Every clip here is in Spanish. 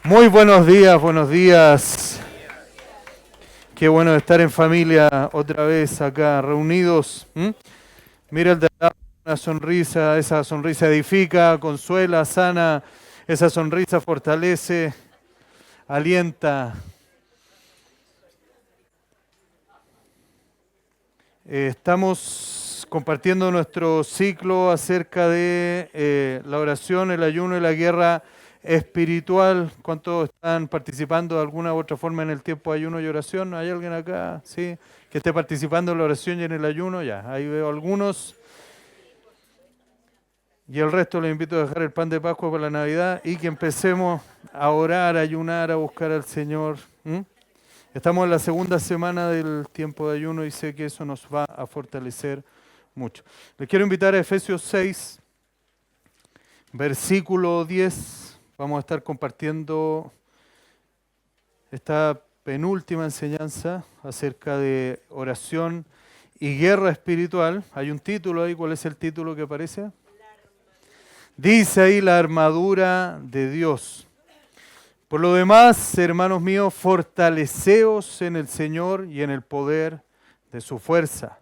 Muy buenos días, buenos días. Qué bueno estar en familia otra vez acá reunidos. Mira el de al lado, una sonrisa, esa sonrisa edifica, consuela, sana, esa sonrisa fortalece, alienta. Estamos compartiendo nuestro ciclo acerca de la oración, el ayuno y la guerra espiritual. ¿Cuántos están participando de alguna u otra forma en el tiempo de ayuno y oración? ¿Hay alguien acá, sí, que esté participando en la oración y en el ayuno? Ya, ahí veo algunos. Y el resto les invito a dejar el pan de Pascua para la Navidad y que empecemos a orar, a ayunar, a buscar al Señor. Estamos en la segunda semana del tiempo de ayuno y sé que eso nos va a fortalecer mucho. Les quiero invitar a Efesios 6, versículo 10. Vamos a estar compartiendo esta penúltima enseñanza acerca de oración y guerra espiritual. Hay un título ahí, ¿cuál es el título que aparece? Dice ahí la armadura de Dios. Por lo demás, hermanos míos, fortaleceos en el Señor y en el poder de su fuerza.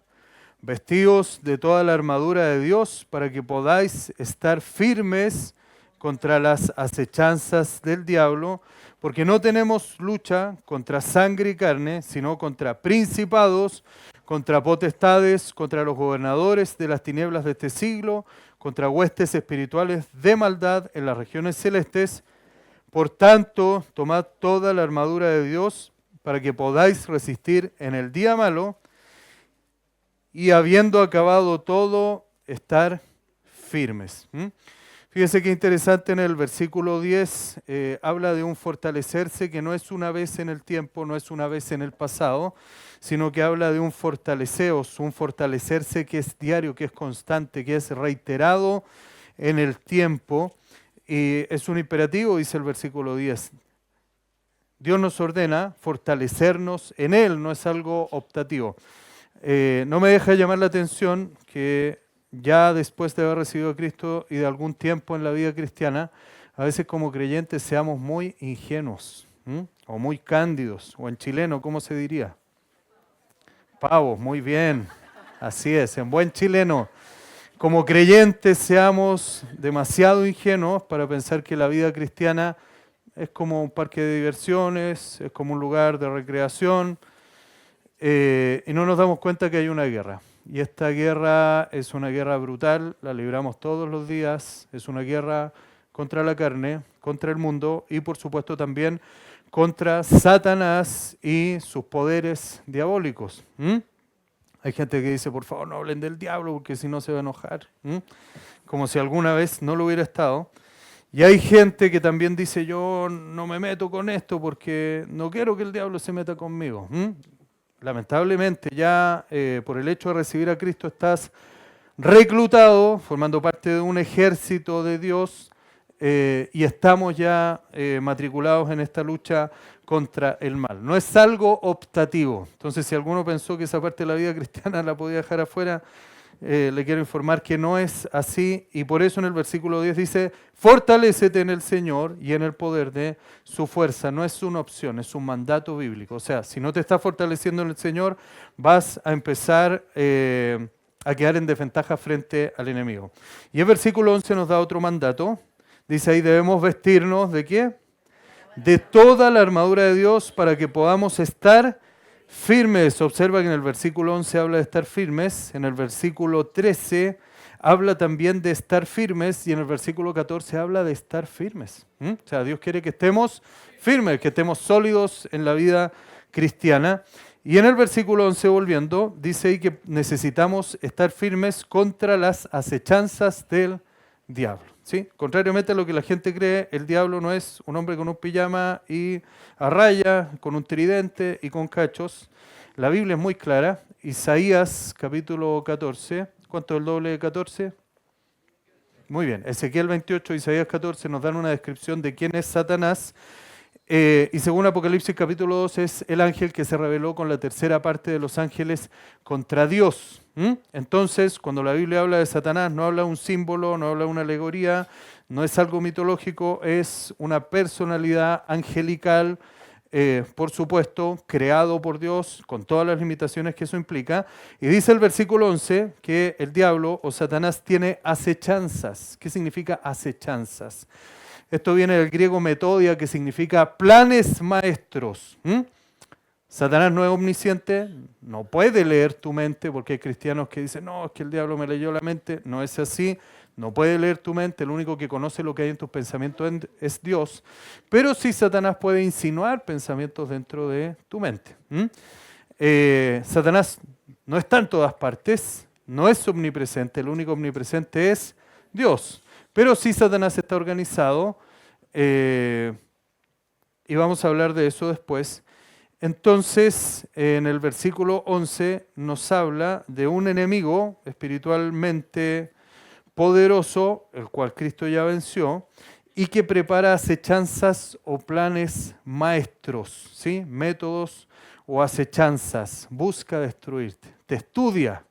Vestíos de toda la armadura de Dios para que podáis estar firmes contra las acechanzas del diablo, porque no tenemos lucha contra sangre y carne, sino contra principados, contra potestades, contra los gobernadores de las tinieblas de este siglo, contra huestes espirituales de maldad en las regiones celestes. Por tanto, tomad toda la armadura de Dios para que podáis resistir en el día malo y habiendo acabado todo, estar firmes. Fíjense qué interesante en el versículo 10, habla de un fortalecerse que no es una vez en el tiempo, no es una vez en el pasado, sino que habla de un fortalecerse que es diario, que es constante, que es reiterado en el tiempo. Y es un imperativo, dice el versículo 10. Dios nos ordena fortalecernos en Él, no es algo optativo. No me deja llamar la atención que ya después de haber recibido a Cristo y de algún tiempo en la vida cristiana, a veces como creyentes seamos muy ingenuos, o muy cándidos, o en chileno, ¿cómo se diría? Pavos, muy bien, así es, en buen chileno. Como creyentes seamos demasiado ingenuos para pensar que la vida cristiana es como un parque de diversiones, es como un lugar de recreación, y no nos damos cuenta que hay una guerra. Y esta guerra es una guerra brutal, la libramos todos los días, es una guerra contra la carne, contra el mundo y por supuesto también contra Satanás y sus poderes diabólicos. Hay gente que dice, por favor, no hablen del diablo porque si no se va a enojar. Como si alguna vez no lo hubiera estado. Y hay gente que también dice, yo no me meto con esto porque no quiero que el diablo se meta conmigo. Lamentablemente ya por el hecho de recibir a Cristo estás reclutado, formando parte de un ejército de Dios y estamos ya matriculados en esta lucha contra el mal. No es algo optativo. Entonces, si alguno pensó que esa parte de la vida cristiana la podía dejar afuera, le quiero informar que no es así. Y por eso en el versículo 10 dice, fortalécete en el Señor y en el poder de su fuerza. No es una opción, es un mandato bíblico. O sea, si no te estás fortaleciendo en el Señor, vas a empezar a quedar en desventaja frente al enemigo. Y el versículo 11 nos da otro mandato. Dice ahí, debemos vestirnos ¿de qué? De toda la armadura de Dios para que podamos estar firmes. Observa que en el versículo 11 habla de estar firmes, en el versículo 13 habla también de estar firmes y en el versículo 14 habla de estar firmes. O sea, Dios quiere que estemos firmes, que estemos sólidos en la vida cristiana. Y en el versículo 11, volviendo, dice ahí que necesitamos estar firmes contra las acechanzas del diablo. ¿Sí? Contrariamente a lo que la gente cree, el diablo no es un hombre con un pijama y a raya, con un tridente y con cachos. La Biblia es muy clara. Isaías capítulo 14. ¿Cuánto es el doble de 14? Muy bien. Ezequiel 28 y Isaías 14 nos dan una descripción de quién es Satanás. Y según Apocalipsis capítulo 2 es el ángel que se rebeló con la tercera parte de los ángeles contra Dios. Entonces, cuando la Biblia habla de Satanás, no habla de un símbolo, no habla de una alegoría, no es algo mitológico, es una personalidad angelical, por supuesto, creado por Dios, con todas las limitaciones que eso implica. Y dice el versículo 11 que el diablo o Satanás tiene acechanzas. ¿Qué significa acechanzas? Esto viene del griego metodia, que significa planes maestros. Satanás no es omnisciente, no puede leer tu mente, porque hay cristianos que dicen, no, es que el diablo me leyó la mente. No es así, no puede leer tu mente, el único que conoce lo que hay en tus pensamientos es Dios. Pero sí Satanás puede insinuar pensamientos dentro de tu mente. Satanás no está en todas partes, no es omnipresente, el único omnipresente es Dios. Pero sí Satanás está organizado, y vamos a hablar de eso después. Entonces, en el versículo 11 nos habla de un enemigo espiritualmente poderoso, el cual Cristo ya venció, y que prepara acechanzas o planes maestros, ¿sí? Métodos o acechanzas, busca destruirte, te estudia.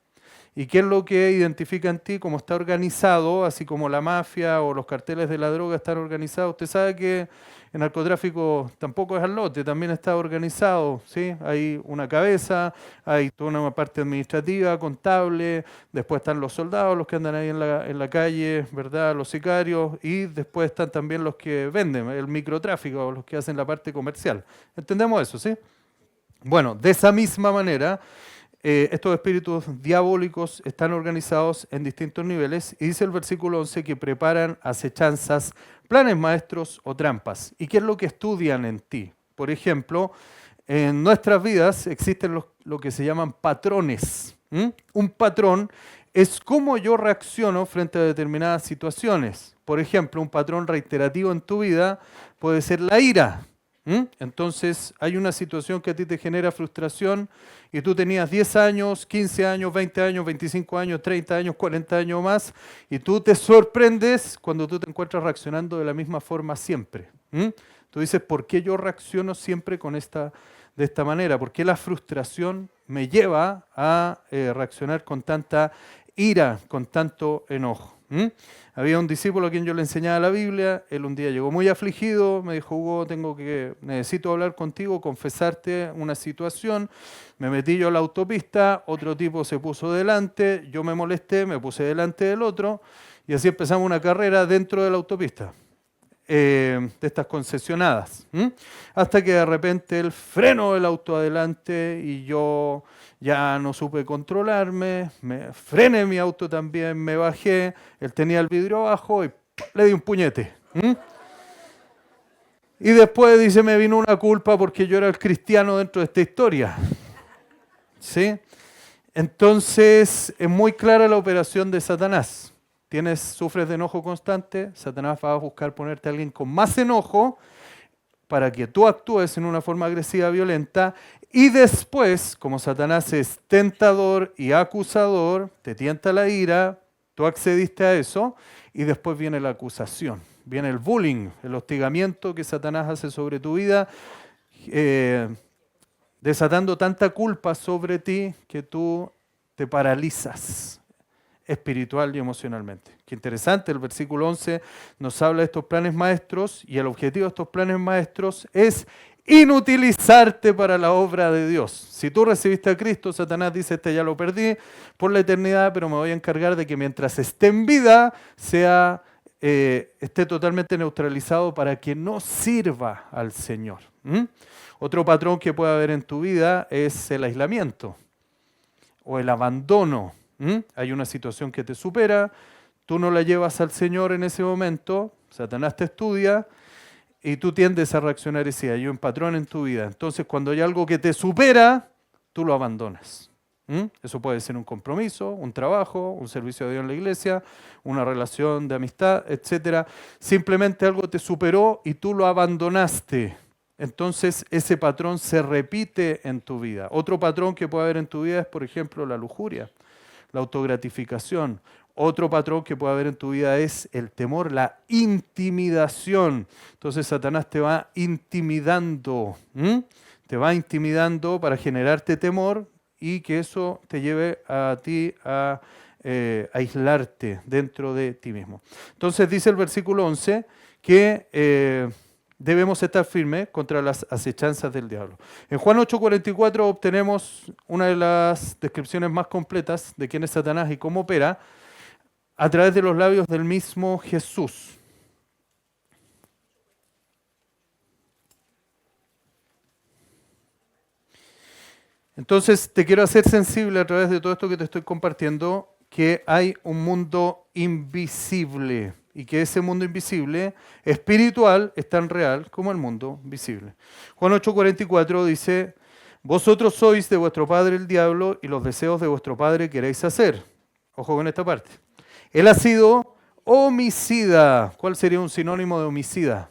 ¿Y qué es lo que identifica en ti? Cómo está organizado, así como la mafia o los carteles de la droga están organizados. Usted sabe que el narcotráfico tampoco es al lote, también está organizado, ¿sí? Hay una cabeza, hay toda una parte administrativa, contable, después están los soldados, los que andan ahí en la calle, ¿verdad? Los sicarios, y después están también los que venden, el microtráfico, los que hacen la parte comercial. ¿Entendemos eso, sí? Bueno, de esa misma manera, estos espíritus diabólicos están organizados en distintos niveles y dice el versículo 11 que preparan acechanzas, planes maestros o trampas. ¿Y qué es lo que estudian en ti? Por ejemplo, en nuestras vidas existen lo que se llaman patrones. Un patrón es cómo yo reacciono frente a determinadas situaciones. Por ejemplo, un patrón reiterativo en tu vida puede ser la ira. Entonces hay una situación que a ti te genera frustración y tú tenías 10 años, 15 años, 20 años, 25 años, 30 años, 40 años más y tú te sorprendes cuando tú te encuentras reaccionando de la misma forma siempre. Tú dices, ¿por qué yo reacciono siempre de esta manera? ¿Por qué la frustración me lleva a reaccionar con tanta ira, con tanto enojo? Había un discípulo a quien yo le enseñaba la Biblia, él un día llegó muy afligido, me dijo, Hugo, necesito hablar contigo, confesarte una situación. Me metí yo a la autopista, otro tipo se puso delante, yo me molesté, me puse delante del otro, y así empezamos una carrera dentro de la autopista, de estas concesionadas, hasta que de repente él frenó el auto adelante y yo ya no supe controlarme, me frené mi auto también, me bajé, él tenía el vidrio abajo y le di un puñete. Y después dice, me vino una culpa porque yo era el cristiano dentro de esta historia. ¿Sí? Entonces es muy clara la operación de Satanás. Sufres de enojo constante, Satanás va a buscar ponerte a alguien con más enojo para que tú actúes en una forma agresiva, violenta, y después, como Satanás es tentador y acusador, te tienta la ira, tú accediste a eso, y después viene la acusación, viene el bullying, el hostigamiento que Satanás hace sobre tu vida, desatando tanta culpa sobre ti que tú te paralizas espiritual y emocionalmente. Qué interesante, el versículo 11 nos habla de estos planes maestros y el objetivo de estos planes maestros es inutilizarte para la obra de Dios. Si tú recibiste a Cristo, Satanás dice, ya lo perdí por la eternidad, pero me voy a encargar de que mientras esté en vida esté totalmente neutralizado para que no sirva al Señor. Otro patrón que puede haber en tu vida es el aislamiento o el abandono. Hay una situación que te supera, tú no la llevas al Señor en ese momento, Satanás te estudia y tú tiendes a reaccionar así. Hay un patrón en tu vida. Entonces, cuando hay algo que te supera, tú lo abandonas. Eso puede ser un compromiso, un trabajo, un servicio a Dios en la iglesia, una relación de amistad, etc. Simplemente algo te superó y tú lo abandonaste. Entonces, ese patrón se repite en tu vida. Otro patrón que puede haber en tu vida es, por ejemplo, la lujuria, la autogratificación. Otro patrón que puede haber en tu vida es el temor, la intimidación. Entonces Satanás te va intimidando, te va intimidando para generarte temor y que eso te lleve a ti a aislarte dentro de ti mismo. Entonces dice el versículo 11 que debemos estar firmes contra las acechanzas del diablo. En Juan 8:44 obtenemos una de las descripciones más completas de quién es Satanás y cómo opera a través de los labios del mismo Jesús. Entonces te quiero hacer sensible a través de todo esto que te estoy compartiendo, que hay un mundo invisible y que ese mundo invisible espiritual es tan real como el mundo visible. Juan 8:44 dice, vosotros sois de vuestro padre el diablo y los deseos de vuestro padre queréis hacer. Ojo con esta parte. Él ha sido homicida. ¿Cuál sería un sinónimo de homicida?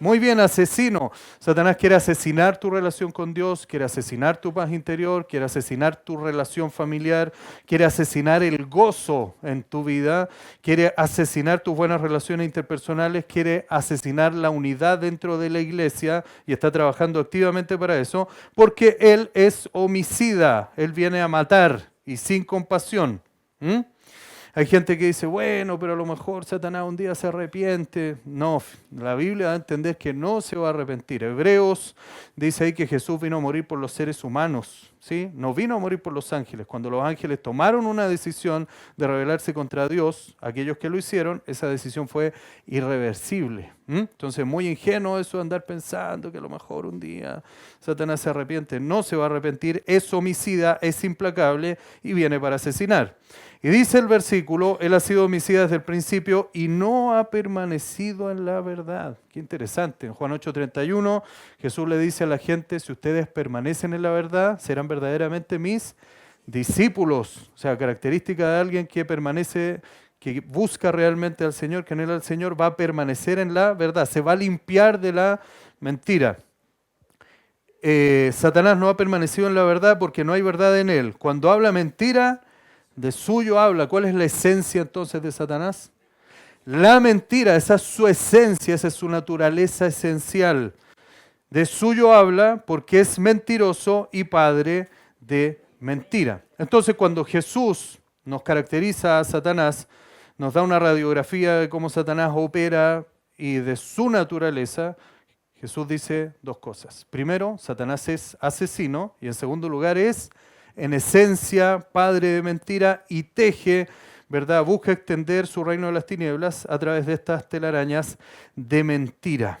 Muy bien, asesino. Satanás quiere asesinar tu relación con Dios, quiere asesinar tu paz interior, quiere asesinar tu relación familiar, quiere asesinar el gozo en tu vida, quiere asesinar tus buenas relaciones interpersonales, quiere asesinar la unidad dentro de la iglesia y está trabajando activamente para eso, porque él es homicida, él viene a matar y sin compasión. ¿Mm? Hay gente que dice, bueno, pero a lo mejor Satanás un día se arrepiente. No, la Biblia da a entender que no se va a arrepentir. Hebreos dice ahí que Jesús vino a morir por los seres humanos, ¿sí? No vino a morir por los ángeles. Cuando los ángeles tomaron una decisión de rebelarse contra Dios, aquellos que lo hicieron, esa decisión fue irreversible. Entonces, muy ingenuo eso de andar pensando que a lo mejor un día Satanás se arrepiente. No se va a arrepentir, es homicida, es implacable y viene para asesinar. Y dice el versículo, él ha sido homicida desde el principio y no ha permanecido en la verdad. Qué interesante. En Juan 8:31 Jesús le dice a la gente, si ustedes permanecen en la verdad, serán verdaderamente mis discípulos. O sea, característica de alguien que permanece, que busca realmente al Señor, que anhela al Señor, va a permanecer en la verdad, se va a limpiar de la mentira. Satanás no ha permanecido en la verdad porque no hay verdad en él. Cuando habla mentira, de suyo habla. ¿Cuál es la esencia entonces de Satanás? La mentira, esa es su esencia, esa es su naturaleza esencial. De suyo habla porque es mentiroso y padre de mentira. Entonces cuando Jesús nos caracteriza a Satanás, nos da una radiografía de cómo Satanás opera y de su naturaleza, Jesús dice dos cosas. Primero, Satanás es asesino y en segundo lugar es en esencia, padre de mentira y teje, ¿verdad? Busca extender su reino de las tinieblas a través de estas telarañas de mentira.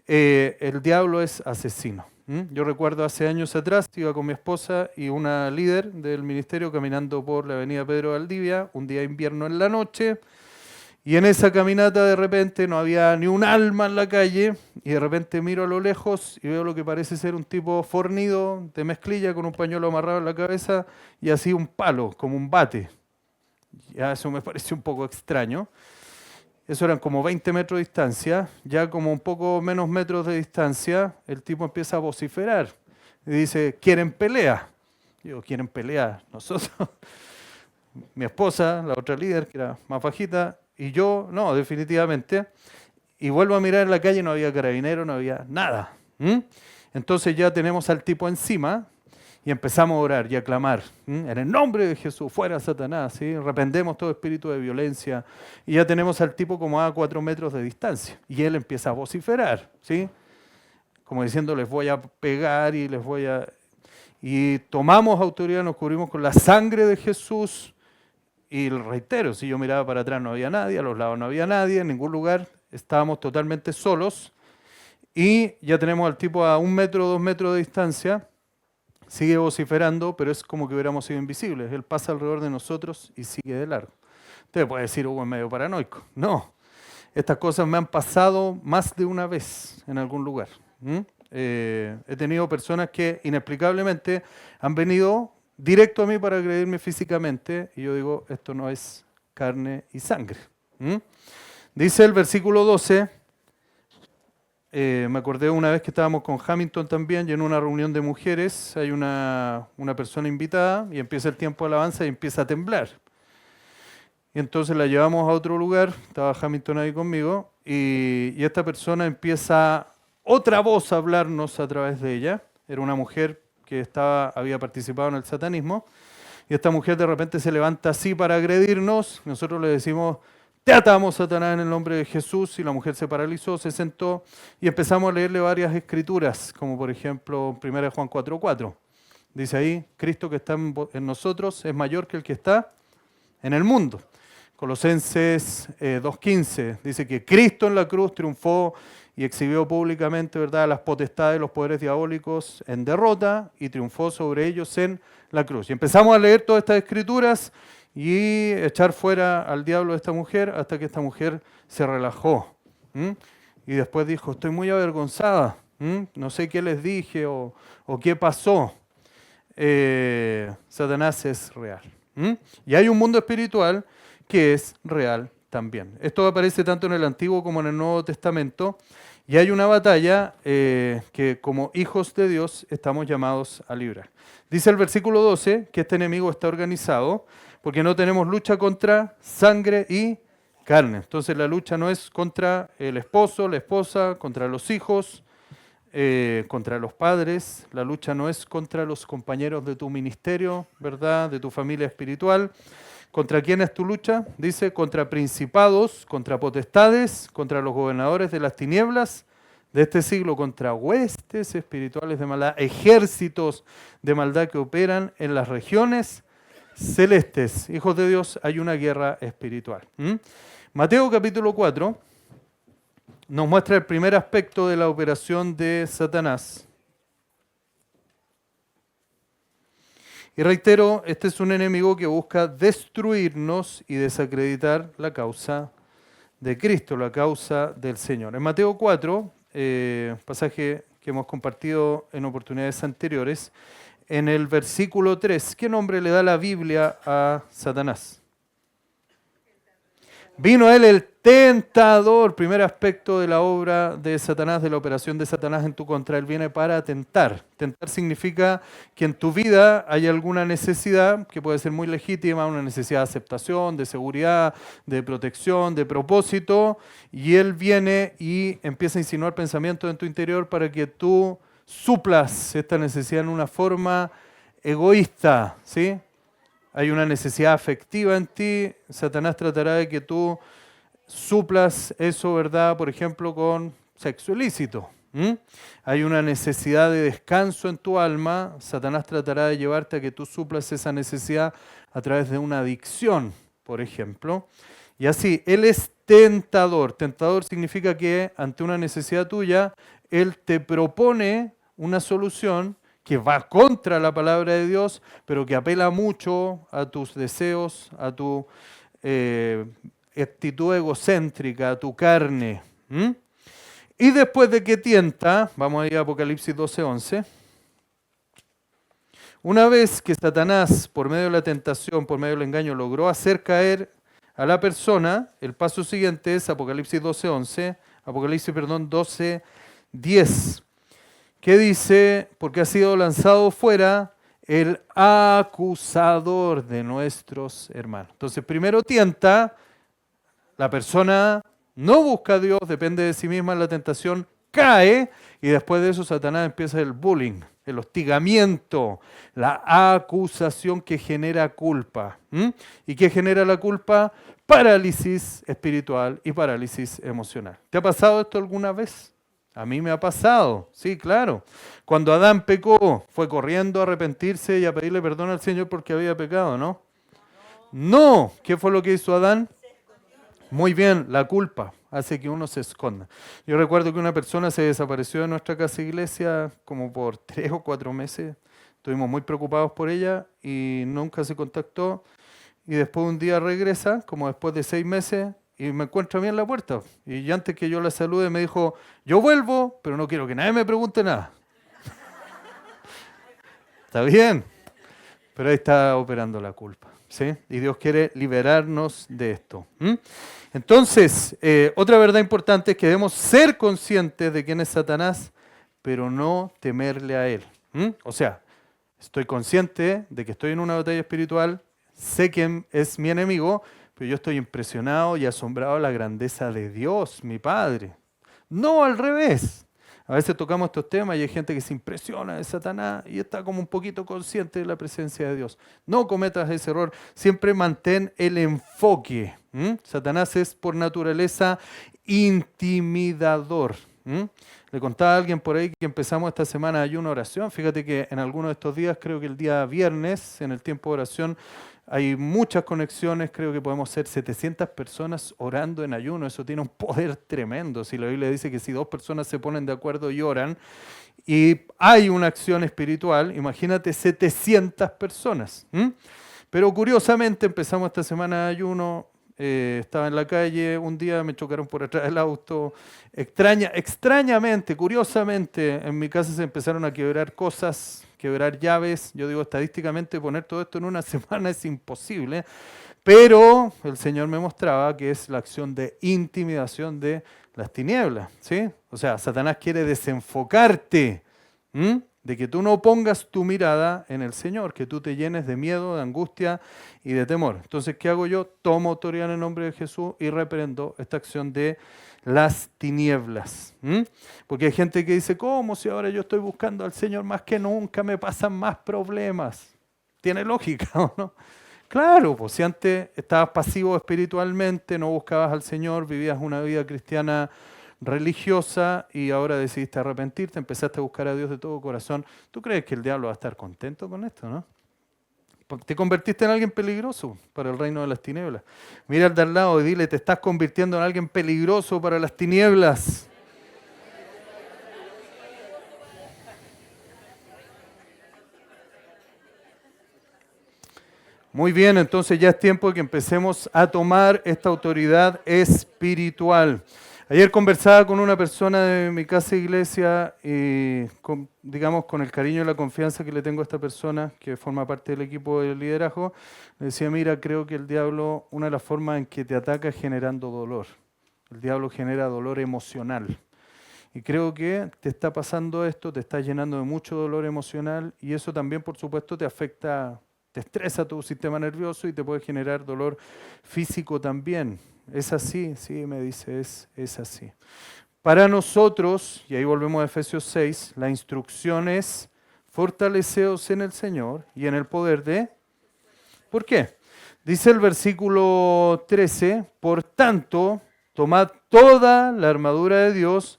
El diablo es asesino. Yo recuerdo hace años atrás, iba con mi esposa y una líder del ministerio caminando por la avenida Pedro Valdivia, un día de invierno en la noche, y en esa caminata de repente no había ni un alma en la calle y de repente miro a lo lejos y veo lo que parece ser un tipo fornido de mezclilla con un pañuelo amarrado en la cabeza y así un palo, como un bate. Ya eso me pareció un poco extraño. Eso eran como 20 metros de distancia, ya como un poco menos metros de distancia, el tipo empieza a vociferar y dice, ¿quieren pelea? Digo, ¿quieren pelea? Nosotros, mi esposa, la otra líder que era más bajita, y yo, no, definitivamente. Y vuelvo a mirar en la calle, no había carabinero, no había nada. Entonces ya tenemos al tipo encima y empezamos a orar y a clamar. En el nombre de Jesús, fuera Satanás. ¿Sí? Reprendemos todo espíritu de violencia. Y ya tenemos al tipo como a 4 metros de distancia. Y él empieza a vociferar. ¿Sí? Como diciendo, les voy a pegar y les voy a... Y tomamos autoridad, nos cubrimos con la sangre de Jesús. Y reitero, si yo miraba para atrás no había nadie, a los lados no había nadie, en ningún lugar, estábamos totalmente solos. Y ya tenemos al tipo a 1 metro, 2 metros de distancia, sigue vociferando, pero es como que hubiéramos sido invisibles. Él pasa alrededor de nosotros y sigue de largo. Usted puede decir, Hugo es medio paranoico. No, estas cosas me han pasado más de una vez en algún lugar. He tenido personas que inexplicablemente han venido directo a mí para agredirme físicamente y yo digo, esto no es carne y sangre. Dice el versículo 12, me acordé una vez que estábamos con Hamilton también y en una reunión de mujeres hay una persona invitada y empieza el tiempo de alabanza y empieza a temblar. Y entonces la llevamos a otro lugar, estaba Hamilton ahí conmigo y esta persona empieza otra voz a hablarnos a través de ella, era una mujer que había participado en el satanismo, y esta mujer de repente se levanta así para agredirnos, nosotros le decimos, te atamos, Satanás, en el nombre de Jesús, y la mujer se paralizó, se sentó, y empezamos a leerle varias escrituras, como por ejemplo 1 Juan 4:4. Dice ahí, Cristo que está en nosotros es mayor que el que está en el mundo. Colosenses 2:15 dice que Cristo en la cruz triunfó y exhibió públicamente, ¿verdad?, las potestades, los poderes diabólicos en derrota y triunfó sobre ellos en la cruz. Y empezamos a leer todas estas escrituras y echar fuera al diablo de esta mujer hasta que esta mujer se relajó. Y después dijo, estoy muy avergonzada, no sé qué les dije o qué pasó. Satanás es real. Y hay un mundo espiritual que es real también. Esto aparece tanto en el Antiguo como en el Nuevo Testamento. Y hay una batalla que como hijos de Dios estamos llamados a librar. Dice el versículo 12 que este enemigo está organizado porque no tenemos lucha contra sangre y carne. Entonces la lucha no es contra el esposo, la esposa, contra los hijos, contra los padres. La lucha no es contra los compañeros de tu ministerio, ¿verdad?, de tu familia espiritual. ¿Contra quién es tu lucha? Dice, contra principados, contra potestades, contra los gobernadores de las tinieblas de este siglo, contra huestes espirituales de maldad, ejércitos de maldad que operan en las regiones celestes. Hijos de Dios, hay una guerra espiritual. Mateo capítulo 4 nos muestra el primer aspecto de la operación de Satanás. Y reitero, este es un enemigo que busca destruirnos y desacreditar la causa de Cristo, la causa del Señor. En Mateo 4, pasaje que hemos compartido en oportunidades anteriores, en el versículo 3, ¿qué nombre le da la Biblia a Satanás? Vino él el tentador, primer aspecto de la obra de Satanás, de la operación de Satanás en tu contra. Él viene para tentar. Tentar significa que en tu vida hay alguna necesidad que puede ser muy legítima, una necesidad de aceptación, de seguridad, de protección, de propósito, y él viene y empieza a insinuar pensamientos en tu interior para que tú suplas esta necesidad en una forma egoísta, ¿sí? Hay una necesidad afectiva en ti, Satanás tratará de que tú suplas eso, ¿verdad? Por ejemplo, con sexo ilícito. Hay una necesidad de descanso en tu alma, Satanás tratará de llevarte a que tú suplas esa necesidad a través de una adicción, por ejemplo. Y así, él es tentador. Tentador significa que ante una necesidad tuya, él te propone una solución que va contra la palabra de Dios, pero que apela mucho a tus deseos, a tu actitud egocéntrica, a tu carne. Y después de que tienta, vamos a ir a Apocalipsis 12:11, una vez que Satanás, por medio de la tentación, por medio del engaño, logró hacer caer a la persona, el paso siguiente es Apocalipsis 12:10. ¿Qué dice? Porque ha sido lanzado fuera el acusador de nuestros hermanos. Entonces, primero tienta, la persona no busca a Dios, depende de sí misma en la tentación, cae, y después de eso Satanás empieza el bullying, el hostigamiento, la acusación que genera culpa. ¿Y qué genera la culpa? Parálisis espiritual y parálisis emocional. ¿Te ha pasado esto alguna vez? A mí me ha pasado, sí, claro. Cuando Adán pecó, fue corriendo a arrepentirse y a pedirle perdón al Señor porque había pecado, ¿no? No. ¿Qué fue lo que hizo Adán? Muy bien, la culpa hace que uno se esconda. Yo recuerdo que una persona se desapareció de nuestra casa iglesia como por 3 o 4 meses. Estuvimos muy preocupados por ella y nunca se contactó. Y después un día regresa, como después de 6 meses, y me encuentra a mí en la puerta. Y antes que yo la salude me dijo, yo vuelvo, pero no quiero que nadie me pregunte nada. Está bien, pero ahí está operando la culpa, ¿sí? Y Dios quiere liberarnos de esto. Entonces, otra verdad importante es que debemos ser conscientes de quién es Satanás, pero no temerle a él. O sea, estoy consciente de que estoy en una batalla espiritual, sé quién es mi enemigo, pero yo estoy impresionado y asombrado de la grandeza de Dios, mi Padre. No al revés. A veces tocamos estos temas y hay gente que se impresiona de Satanás y está como un poquito consciente de la presencia de Dios. No cometas ese error, siempre mantén el enfoque. Satanás es por naturaleza intimidador. Le contaba a alguien por ahí que empezamos esta semana de ayuno oración. Fíjate que en algunos de estos días, creo que el día viernes, en el tiempo de oración, hay muchas conexiones, creo que podemos ser 700 personas orando en ayuno. Eso tiene un poder tremendo. Si la Biblia dice que si 2 personas se ponen de acuerdo y oran, y hay una acción espiritual, imagínate 700 personas. Pero curiosamente empezamos esta semana de ayuno. Estaba en la calle, un día me chocaron por atrás del auto. Extrañamente, curiosamente, en mi casa se empezaron a quebrar cosas, quebrar llaves. Yo digo, estadísticamente poner todo esto en una semana es imposible, pero el Señor me mostraba que es la acción de intimidación de las tinieblas, ¿sí? O sea, Satanás quiere desenfocarte, de que tú no pongas tu mirada en el Señor, que tú te llenes de miedo, de angustia y de temor. Entonces, ¿qué hago yo? Tomo autoridad en el nombre de Jesús y reprendo esta acción de las tinieblas. Porque hay gente que dice, ¿cómo si ahora yo estoy buscando al Señor más que nunca, me pasan más problemas? ¿Tiene lógica o no? Claro, pues si antes estabas pasivo espiritualmente, no buscabas al Señor, vivías una vida cristiana religiosa y ahora decidiste arrepentirte, empezaste a buscar a Dios de todo corazón. ¿Tú crees que el diablo va a estar contento con esto, no? Porque te convertiste en alguien peligroso para el reino de las tinieblas. Mira al de al lado y dile, te estás convirtiendo en alguien peligroso para las tinieblas. Muy bien, entonces ya es tiempo de que empecemos a tomar esta autoridad espiritual. Ayer conversaba con una persona de mi casa de iglesia y digamos con el cariño y la confianza que le tengo a esta persona que forma parte del equipo de liderazgo, le decía, mira, creo que el diablo, una de las formas en que te ataca es generando dolor. El diablo genera dolor emocional. Y creo que te está pasando esto, te está llenando de mucho dolor emocional y eso también, por supuesto, te afecta, te estresa tu sistema nervioso y te puede generar dolor físico también. ¿Es así? Sí, me dice, es así. Para nosotros, y ahí volvemos a Efesios 6, la instrucción es fortaleceos en el Señor y en el poder de... ¿Por qué? Dice el versículo 13, por tanto, tomad toda la armadura de Dios.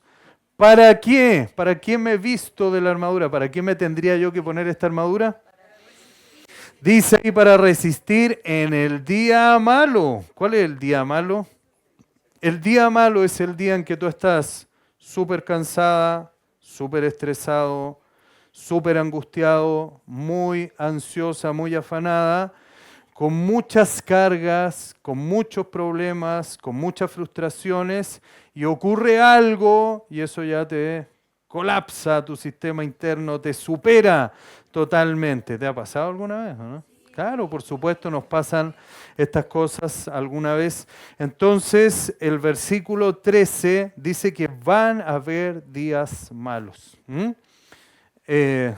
¿Para qué? ¿Para qué me he visto de la armadura? ¿Para qué me tendría yo que poner esta armadura? Dice ahí para resistir en el día malo. ¿Cuál es el día malo? El día malo es el día en que tú estás súper cansada, súper estresado, súper angustiado, muy ansiosa, muy afanada, con muchas cargas, con muchos problemas, con muchas frustraciones, y ocurre algo y eso ya te colapsa tu sistema interno, te supera totalmente. ¿Te ha pasado alguna vez o no? Claro, por supuesto, nos pasan estas cosas alguna vez. Entonces, el versículo 13 dice que van a haber días malos.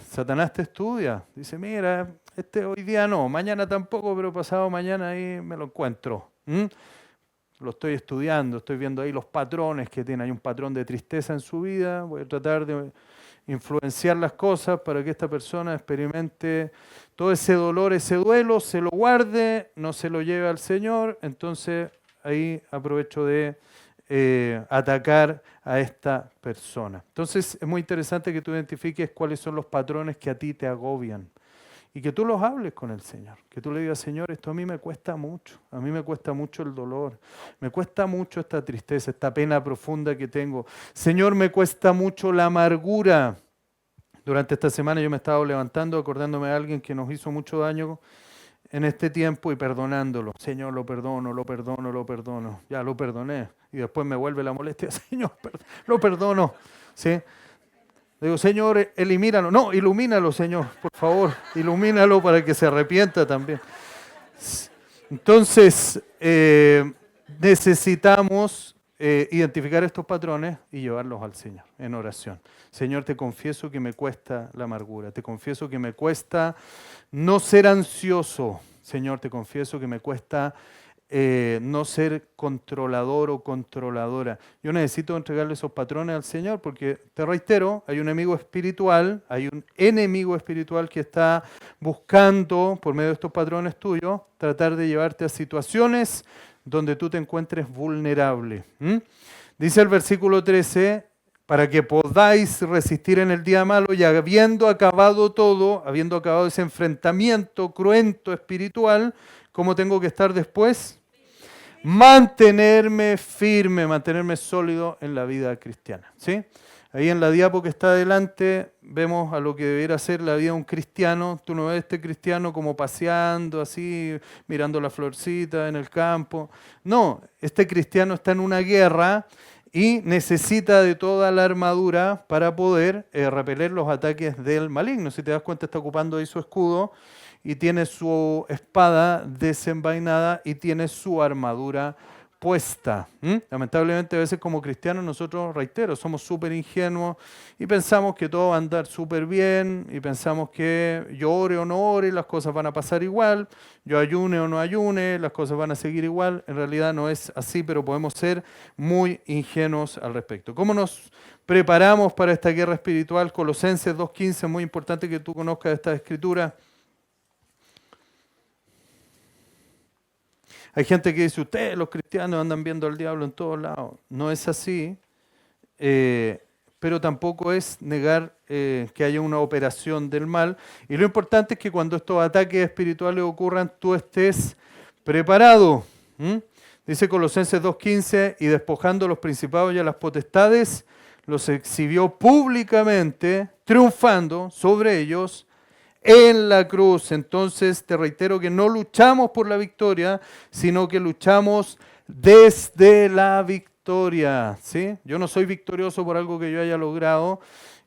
Satanás te estudia. Dice, mira, hoy día no, mañana tampoco, pero pasado mañana ahí me lo encuentro. Lo estoy estudiando, estoy viendo ahí los patrones que tiene. Hay un patrón de tristeza en su vida. Voy a tratar de influenciar las cosas para que esta persona experimente todo ese dolor, ese duelo, se lo guarde, no se lo lleve al Señor. Entonces ahí aprovecho de atacar a esta persona. Entonces es muy interesante que tú identifiques cuáles son los patrones que a ti te agobian y que tú los hables con el Señor, que tú le digas, Señor, esto a mí me cuesta mucho, a mí me cuesta mucho el dolor, me cuesta mucho esta tristeza, esta pena profunda que tengo. Señor, me cuesta mucho la amargura. Durante esta semana yo me he estado levantando, acordándome de alguien que nos hizo mucho daño en este tiempo y perdonándolo. Señor, lo perdono, lo perdono, lo perdono. Ya lo perdoné. Y después me vuelve la molestia. Señor, lo perdono. ¿Sí? Digo, Señor, elimínalo. No, ilumínalo, Señor, por favor. Ilumínalo para que se arrepienta también. Entonces, necesitamos identificar estos patrones y llevarlos al Señor en oración. Señor, te confieso que me cuesta la amargura. Te confieso que me cuesta no ser ansioso. Señor, te confieso que me cuesta no ser controlador o controladora. Yo necesito entregarle esos patrones al Señor porque, te reitero, hay un enemigo espiritual que está buscando, por medio de estos patrones tuyos, tratar de llevarte a situaciones donde tú te encuentres vulnerable. Dice el versículo 13, para que podáis resistir en el día malo y habiendo acabado todo, habiendo acabado ese enfrentamiento cruento espiritual, ¿cómo tengo que estar después? Mantenerme firme, mantenerme sólido en la vida cristiana. ¿Sí? Ahí en la diapo que está adelante vemos a lo que debiera ser la vida de un cristiano. Tú no ves a este cristiano como paseando así, mirando la florcita en el campo. No, este cristiano está en una guerra y necesita de toda la armadura para poder repeler los ataques del maligno. Si te das cuenta, está ocupando ahí su escudo y tiene su espada desenvainada y tiene su armadura puesta. Lamentablemente a veces como cristianos nosotros, reitero, somos súper ingenuos y pensamos que todo va a andar súper bien y pensamos que yo ore o no ore, las cosas van a pasar igual, yo ayune o no ayune, las cosas van a seguir igual. En realidad no es así, pero podemos ser muy ingenuos al respecto. ¿Cómo nos preparamos para esta guerra espiritual? Colosenses 2:15, es muy importante que tú conozcas esta escritura. Hay gente que dice, ustedes los cristianos andan viendo al diablo en todos lados. No es así, pero tampoco es negar que haya una operación del mal. Y lo importante es que cuando estos ataques espirituales ocurran, tú estés preparado. Dice Colosenses 2:15, y despojando a los principados y a las potestades, los exhibió públicamente, triunfando sobre ellos en la cruz. Entonces te reitero que no luchamos por la victoria, sino que luchamos desde la victoria. ¿Sí? Yo no soy victorioso por algo que yo haya logrado,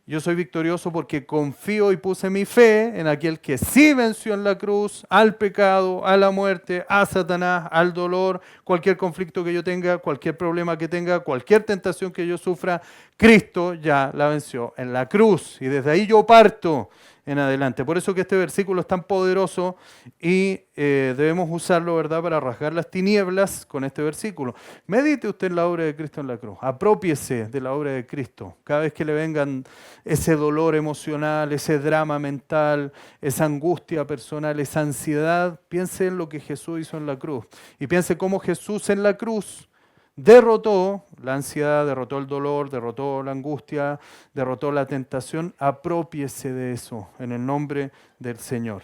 yo soy victorioso porque confío y puse mi fe en aquel que sí venció en la cruz al pecado, a la muerte, a Satanás, al dolor, cualquier conflicto que yo tenga, cualquier problema que tenga, cualquier tentación que yo sufra. Cristo ya la venció en la cruz y desde ahí yo parto en adelante. Por eso que este versículo es tan poderoso y debemos usarlo, ¿verdad?, para rasgar las tinieblas con este versículo. Medite usted en la obra de Cristo en la cruz. Apropiese de la obra de Cristo. Cada vez que le vengan ese dolor emocional, ese drama mental, esa angustia personal, esa ansiedad, piense en lo que Jesús hizo en la cruz. Y piense cómo Jesús en la cruz derrotó la ansiedad, derrotó el dolor, derrotó la angustia, derrotó la tentación. Aprópiese de eso en el nombre del Señor.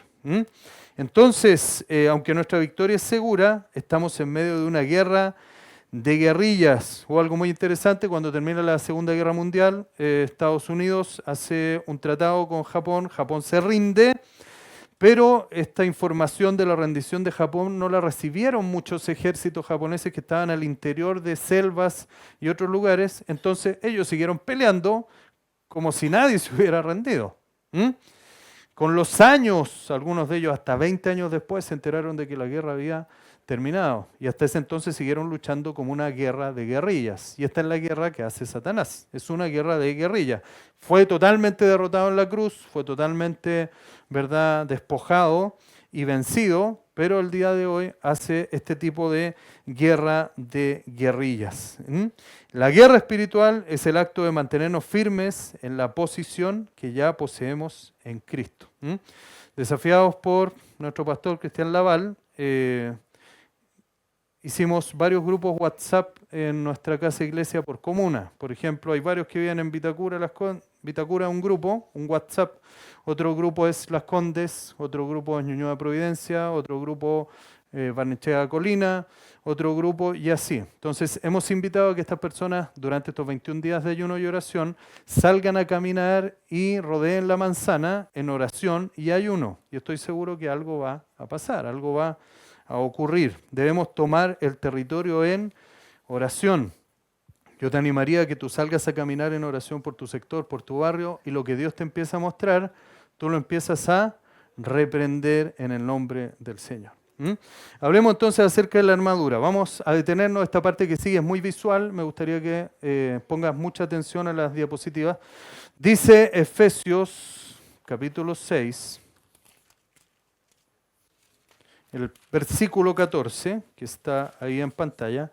Entonces, aunque nuestra victoria es segura, estamos en medio de una guerra de guerrillas. O algo muy interesante, cuando termina la Segunda Guerra Mundial, Estados Unidos hace un tratado con Japón, Japón se rinde. Pero esta información de la rendición de Japón no la recibieron muchos ejércitos japoneses que estaban al interior de selvas y otros lugares. Entonces ellos siguieron peleando como si nadie se hubiera rendido. Con los años, algunos de ellos hasta 20 años después, se enteraron de que la guerra había terminado. Y hasta ese entonces siguieron luchando como una guerra de guerrillas. Y esta es la guerra que hace Satanás. Es una guerra de guerrillas. Fue totalmente derrotado en la cruz, fue totalmente, ¿verdad?, despojado y vencido, pero el día de hoy hace este tipo de guerra de guerrillas. La guerra espiritual es el acto de mantenernos firmes en la posición que ya poseemos en Cristo. Desafiados por nuestro pastor Cristian Laval, hicimos varios grupos WhatsApp en nuestra casa iglesia por comuna. Por ejemplo, hay varios que viven en Vitacura, Vitacura un grupo, un WhatsApp. Otro grupo es Las Condes, otro grupo es Ñuñoa Providencia, otro grupo Barnechea Colina, otro grupo y así. Entonces hemos invitado a que estas personas durante estos 21 días de ayuno y oración salgan a caminar y rodeen la manzana en oración y ayuno. Y estoy seguro que algo va a pasar, algo va a ocurrir. Debemos tomar el territorio en oración. Yo te animaría a que tú salgas a caminar en oración por tu sector, por tu barrio, y lo que Dios te empieza a mostrar, tú lo empiezas a reprender en el nombre del Señor. Hablemos entonces acerca de la armadura. Vamos a detenernos, esta parte que sigue es muy visual, me gustaría que pongas mucha atención a las diapositivas. Dice Efesios capítulo 6, el versículo 14, que está ahí en pantalla.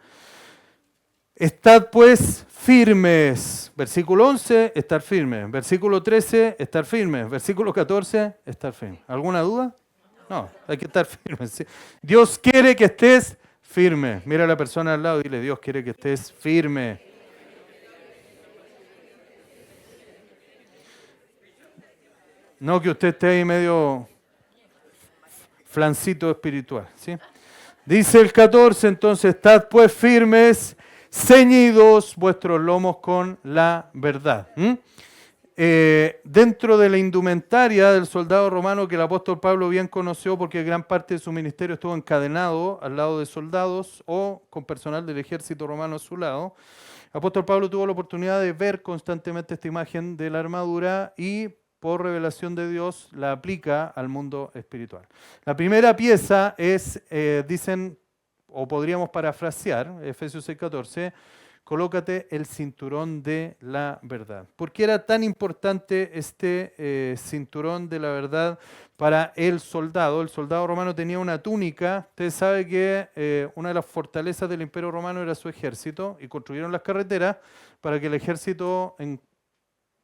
Estad pues firmes. Versículo 11, estar firmes. Versículo 13, estar firmes. Versículo 14, estar firmes. ¿Alguna duda? No, hay que estar firmes. ¿Sí? Dios quiere que estés firme. Mira a la persona al lado y dile, Dios quiere que estés firme. No que usted esté ahí medio flancito espiritual. ¿Sí? Dice el 14, entonces, estad pues firmes, ceñidos vuestros lomos con la verdad. Dentro de la indumentaria del soldado romano que el apóstol Pablo bien conoció porque gran parte de su ministerio estuvo encadenado al lado de soldados o con personal del ejército romano a su lado, el apóstol Pablo tuvo la oportunidad de ver constantemente esta imagen de la armadura y por revelación de Dios la aplica al mundo espiritual. La primera pieza es, dicen, o podríamos parafrasear, Efesios 6:14, colócate el cinturón de la verdad. ¿Por qué era tan importante este cinturón de la verdad para el soldado? El soldado romano tenía una túnica. Usted sabe que una de las fortalezas del Imperio Romano era su ejército y construyeron las carreteras para que el ejército en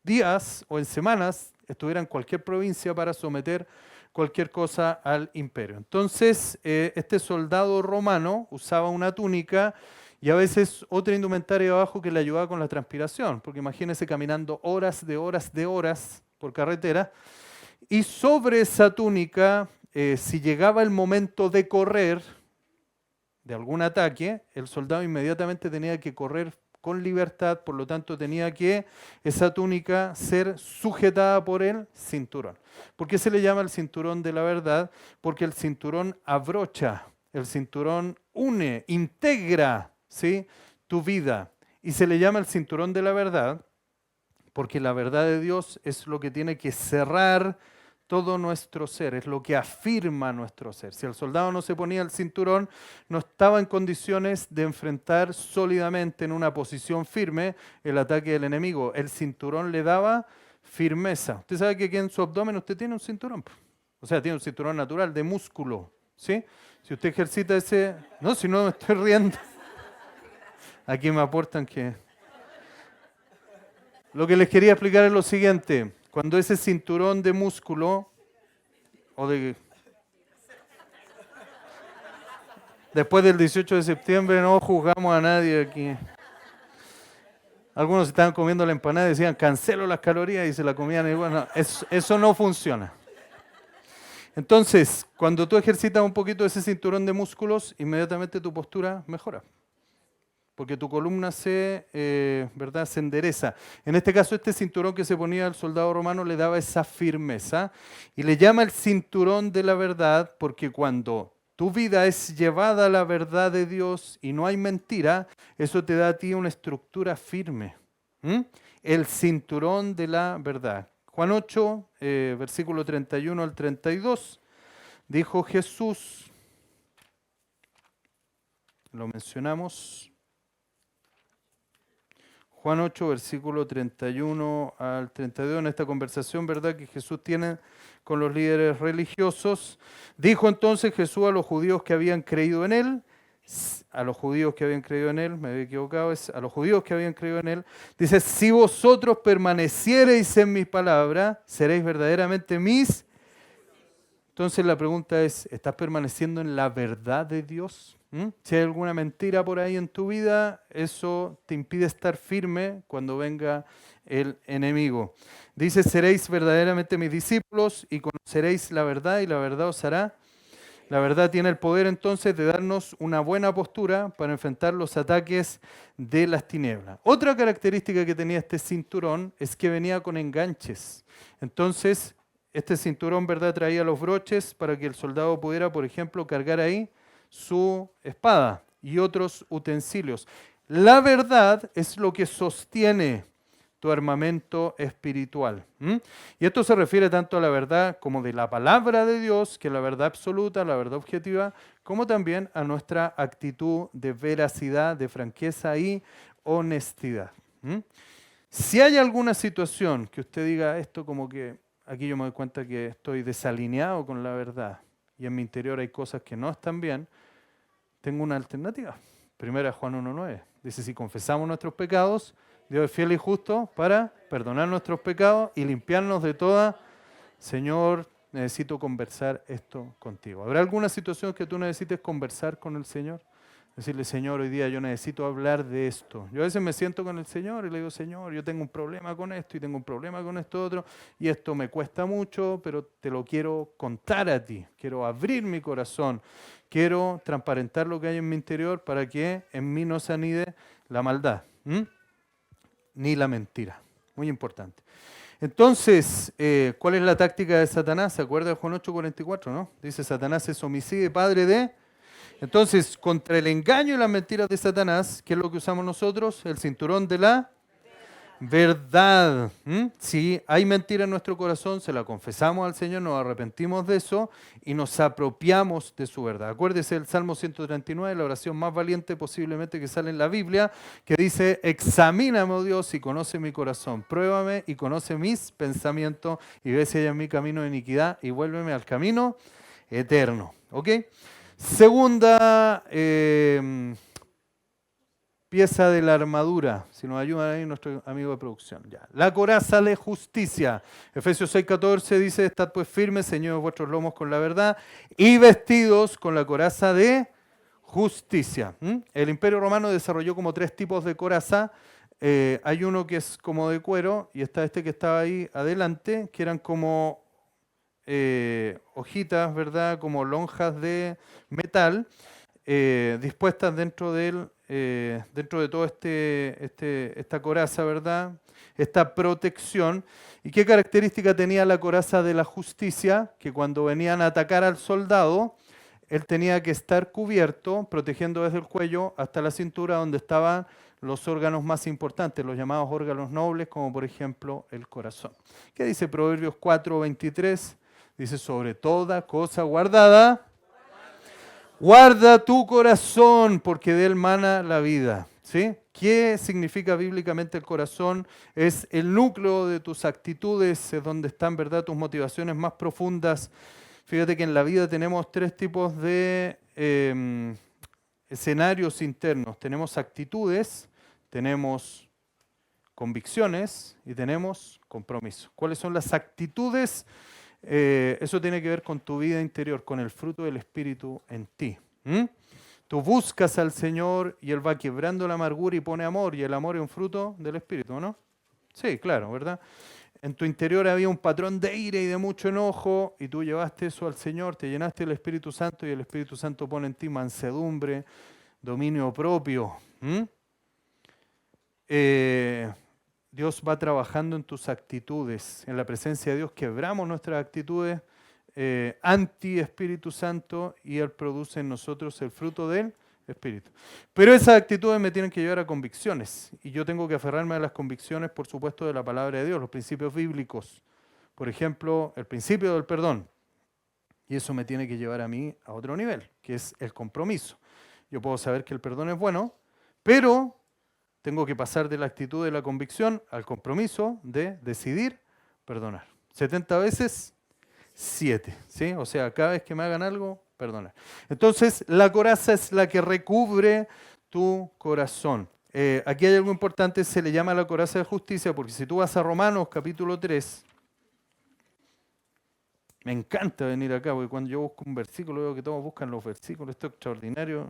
días o en semanas estuviera en cualquier provincia para someter cualquier cosa al imperio. Entonces, este soldado romano usaba una túnica y a veces otra indumentaria abajo que le ayudaba con la transpiración, porque imagínense caminando horas de horas de horas por carretera, y sobre esa túnica, si llegaba el momento de correr, de algún ataque, el soldado inmediatamente tenía que correr con libertad, por lo tanto tenía que esa túnica ser sujetada por el cinturón. ¿Por qué se le llama el cinturón de la verdad? Porque el cinturón abrocha, el cinturón une, integra, ¿sí?, tu vida. Y se le llama el cinturón de la verdad porque la verdad de Dios es lo que tiene que cerrar todo nuestro ser, es lo que afirma nuestro ser. Si el soldado no se ponía el cinturón, no estaba en condiciones de enfrentar sólidamente en una posición firme el ataque del enemigo. El cinturón le daba firmeza. Usted sabe que aquí en su abdomen usted tiene un cinturón, o sea, tiene un cinturón natural de músculo, ¿sí? Si usted ejercita ese... No, si no me estoy riendo. Aquí me aportan que... Lo que les quería explicar es lo siguiente. Cuando ese cinturón de músculo, o de... Después del 18 de septiembre no juzgamos a nadie aquí. Algunos estaban comiendo la empanada y decían, cancelo las calorías y se la comían. Y bueno, eso no funciona. Entonces, cuando tú ejercitas un poquito ese cinturón de músculos, inmediatamente tu postura mejora. Porque tu columna ¿verdad?, se endereza. En este caso, este cinturón que se ponía el soldado romano le daba esa firmeza y le llama el cinturón de la verdad porque cuando tu vida es llevada a la verdad de Dios y no hay mentira, eso te da a ti una estructura firme. El cinturón de la verdad. Juan 8, versículo 31 al 32, dijo Jesús, lo mencionamos, Juan 8, versículo 31 al 32, en esta conversación, ¿verdad?, que Jesús tiene con los líderes religiosos. Dijo entonces Jesús a los judíos que habían creído en él, me había equivocado, es a los judíos que habían creído en él, dice, si vosotros permaneciereis en mis palabras, seréis verdaderamente mis. Entonces la pregunta es, ¿estás permaneciendo en la verdad de Dios? Si hay alguna mentira por ahí en tu vida, eso te impide estar firme cuando venga el enemigo. Dice, seréis verdaderamente mis discípulos y conoceréis la verdad y la verdad os hará. La verdad tiene el poder entonces de darnos una buena postura para enfrentar los ataques de las tinieblas. Otra característica que tenía este cinturón es que venía con enganches. Entonces, este cinturón, ¿verdad?, traía los broches para que el soldado pudiera, por ejemplo, cargar ahí su espada y otros utensilios. La verdad es lo que sostiene tu armamento espiritual. Y esto se refiere tanto a la verdad como de la palabra de Dios, que es la verdad absoluta, la verdad objetiva, como también a nuestra actitud de veracidad, de franqueza y honestidad. Si hay alguna situación que usted diga esto como que aquí yo me doy cuenta que estoy desalineado con la verdad, y en mi interior hay cosas que no están bien, tengo una alternativa. Primera Juan 1:9. Dice, si confesamos nuestros pecados, Dios es fiel y justo para perdonar nuestros pecados y limpiarnos de toda. Señor, necesito conversar esto contigo. ¿Habrá alguna situación que tú necesites conversar con el Señor? Decirle, Señor, hoy día yo necesito hablar de esto. Yo a veces me siento con el Señor y le digo, Señor, yo tengo un problema con esto y tengo un problema con esto otro y esto me cuesta mucho, pero te lo quiero contar a ti. Quiero abrir mi corazón. Quiero transparentar lo que hay en mi interior para que en mí no se anide la maldad, ni la mentira. Muy importante. Entonces, ¿cuál es la táctica de Satanás? ¿Se acuerda de Juan 8:44, no? Dice, Satanás es homicida y padre de... Entonces, contra el engaño y las mentiras de Satanás, ¿qué es lo que usamos nosotros? El cinturón de la verdad. Si hay mentira en nuestro corazón, se la confesamos al Señor, nos arrepentimos de eso y nos apropiamos de su verdad. Acuérdese del Salmo 139, la oración más valiente posiblemente que sale en la Biblia, que dice, examíname, oh Dios, y conoce mi corazón, pruébame y conoce mis pensamientos y ve si hay en mi camino de iniquidad y vuélveme al camino eterno. ¿Ok? Segunda pieza de la armadura, si nos ayudan ahí nuestro amigo de producción. Ya. La coraza de justicia. Efesios 6:14 dice, estad pues firmes, ceñidos vuestros lomos con la verdad y vestidos con la coraza de justicia. El Imperio Romano desarrolló como 3 tipos de coraza. Hay uno que es como de cuero y está este que estaba ahí adelante, que eran como hojitas, ¿verdad? Como lonjas de metal dispuestas dentro de todo esta coraza, ¿verdad? Esta protección. ¿Y qué característica tenía la coraza de la justicia? Que cuando venían a atacar al soldado, él tenía que estar cubierto, protegiendo desde el cuello hasta la cintura, donde estaban los órganos más importantes, los llamados órganos nobles, como por ejemplo el corazón. ¿Qué dice Proverbios 4:23? Dice, sobre toda cosa guardada, guarda tu corazón, porque de él mana la vida. ¿Sí? ¿Qué significa bíblicamente el corazón? Es el núcleo de tus actitudes, es donde están, ¿verdad?, tus motivaciones más profundas. Fíjate que en la vida tenemos 3 tipos de escenarios internos. Tenemos actitudes, tenemos convicciones y tenemos compromiso. ¿Cuáles son las actitudes? Eso tiene que ver con tu vida interior, con el fruto del Espíritu en ti. Tú buscas al Señor y Él va quebrando la amargura y pone amor, y el amor es un fruto del Espíritu, ¿no? Sí, claro, ¿verdad? En tu interior había un patrón de ira y de mucho enojo, y tú llevaste eso al Señor, te llenaste del Espíritu Santo, y el Espíritu Santo pone en ti mansedumbre, dominio propio. Dios va trabajando en tus actitudes. En la presencia de Dios quebramos nuestras actitudes anti-Espíritu Santo y Él produce en nosotros el fruto del Espíritu. Pero esas actitudes me tienen que llevar a convicciones y yo tengo que aferrarme a las convicciones, por supuesto, de la palabra de Dios, los principios bíblicos. Por ejemplo, el principio del perdón. Y eso me tiene que llevar a mí a otro nivel, que es el compromiso. Yo puedo saber que el perdón es bueno, pero tengo que pasar de la actitud de la convicción al compromiso de decidir perdonar. 70 veces 7, ¿sí? O sea, cada vez que me hagan algo, perdonar. Entonces, la coraza es la que recubre tu corazón. Aquí hay algo importante, se le llama la coraza de justicia, porque si tú vas a Romanos capítulo 3, me encanta venir acá, porque cuando yo busco un versículo, veo que todos buscan los versículos, esto es extraordinario.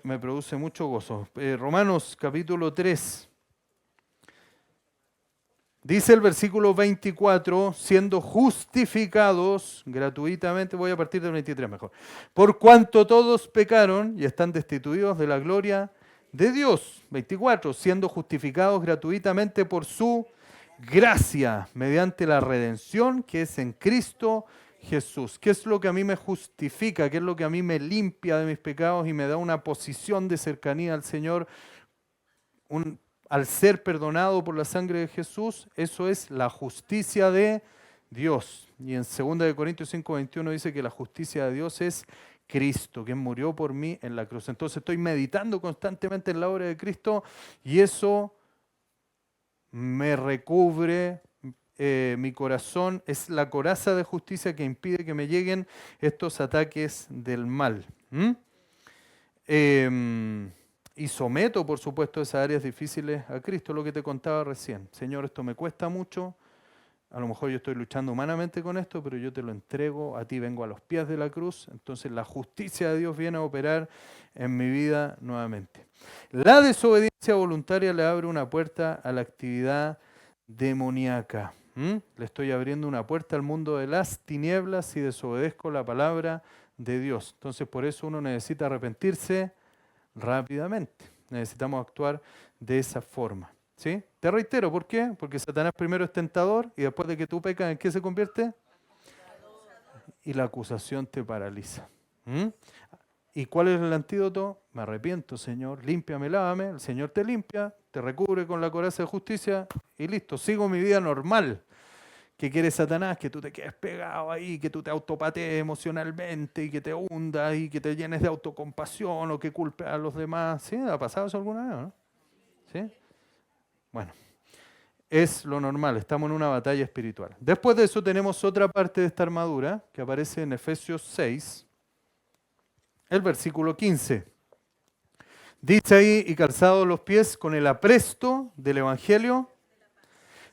Me produce mucho gozo. Romanos capítulo 3. Dice el versículo 24, siendo justificados gratuitamente, voy a partir del 23 mejor, por cuanto todos pecaron y están destituidos de la gloria de Dios. 24, siendo justificados gratuitamente por su gracia, mediante la redención que es en Cristo Jesús. ¿Qué es lo que a mí me justifica? ¿Qué es lo que a mí me limpia de mis pecados y me da una posición de cercanía al Señor? Al ser perdonado por la sangre de Jesús, eso es la justicia de Dios. Y en 2 Corintios 5:21 dice que la justicia de Dios es Cristo, quien murió por mí en la cruz. Entonces estoy meditando constantemente en la obra de Cristo y eso me recubre mi corazón, es la coraza de justicia que impide que me lleguen estos ataques del mal. Y someto, por supuesto, esas áreas difíciles a Cristo, lo que te contaba recién. Señor, esto me cuesta mucho, a lo mejor yo estoy luchando humanamente con esto, pero yo te lo entrego, a ti vengo a los pies de la cruz, entonces la justicia de Dios viene a operar en mi vida nuevamente. La desobediencia voluntaria le abre una puerta a la actividad demoníaca. Le estoy abriendo una puerta al mundo de las tinieblas si desobedezco la palabra de Dios. Entonces por eso uno necesita arrepentirse rápidamente. Necesitamos actuar de esa forma. ¿Sí? Te reitero, ¿por qué? Porque Satanás primero es tentador y después de que tú pecas, ¿en qué se convierte? Y la acusación te paraliza. ¿Y cuál es el antídoto? Me arrepiento, Señor, límpiame, lávame. El Señor te limpia, te recubre con la coraza de justicia y listo, sigo mi vida normal. ¿Qué quiere Satanás? Que tú te quedes pegado ahí, que tú te autopatees emocionalmente y que te hundas y que te llenes de autocompasión o que culpes a los demás. ¿Sí? ¿Ha pasado eso alguna vez, no? ¿Sí? Bueno, es lo normal, estamos en una batalla espiritual. Después de eso tenemos otra parte de esta armadura que aparece en Efesios 6, el versículo 15. Dice ahí, y calzados los pies con el apresto del Evangelio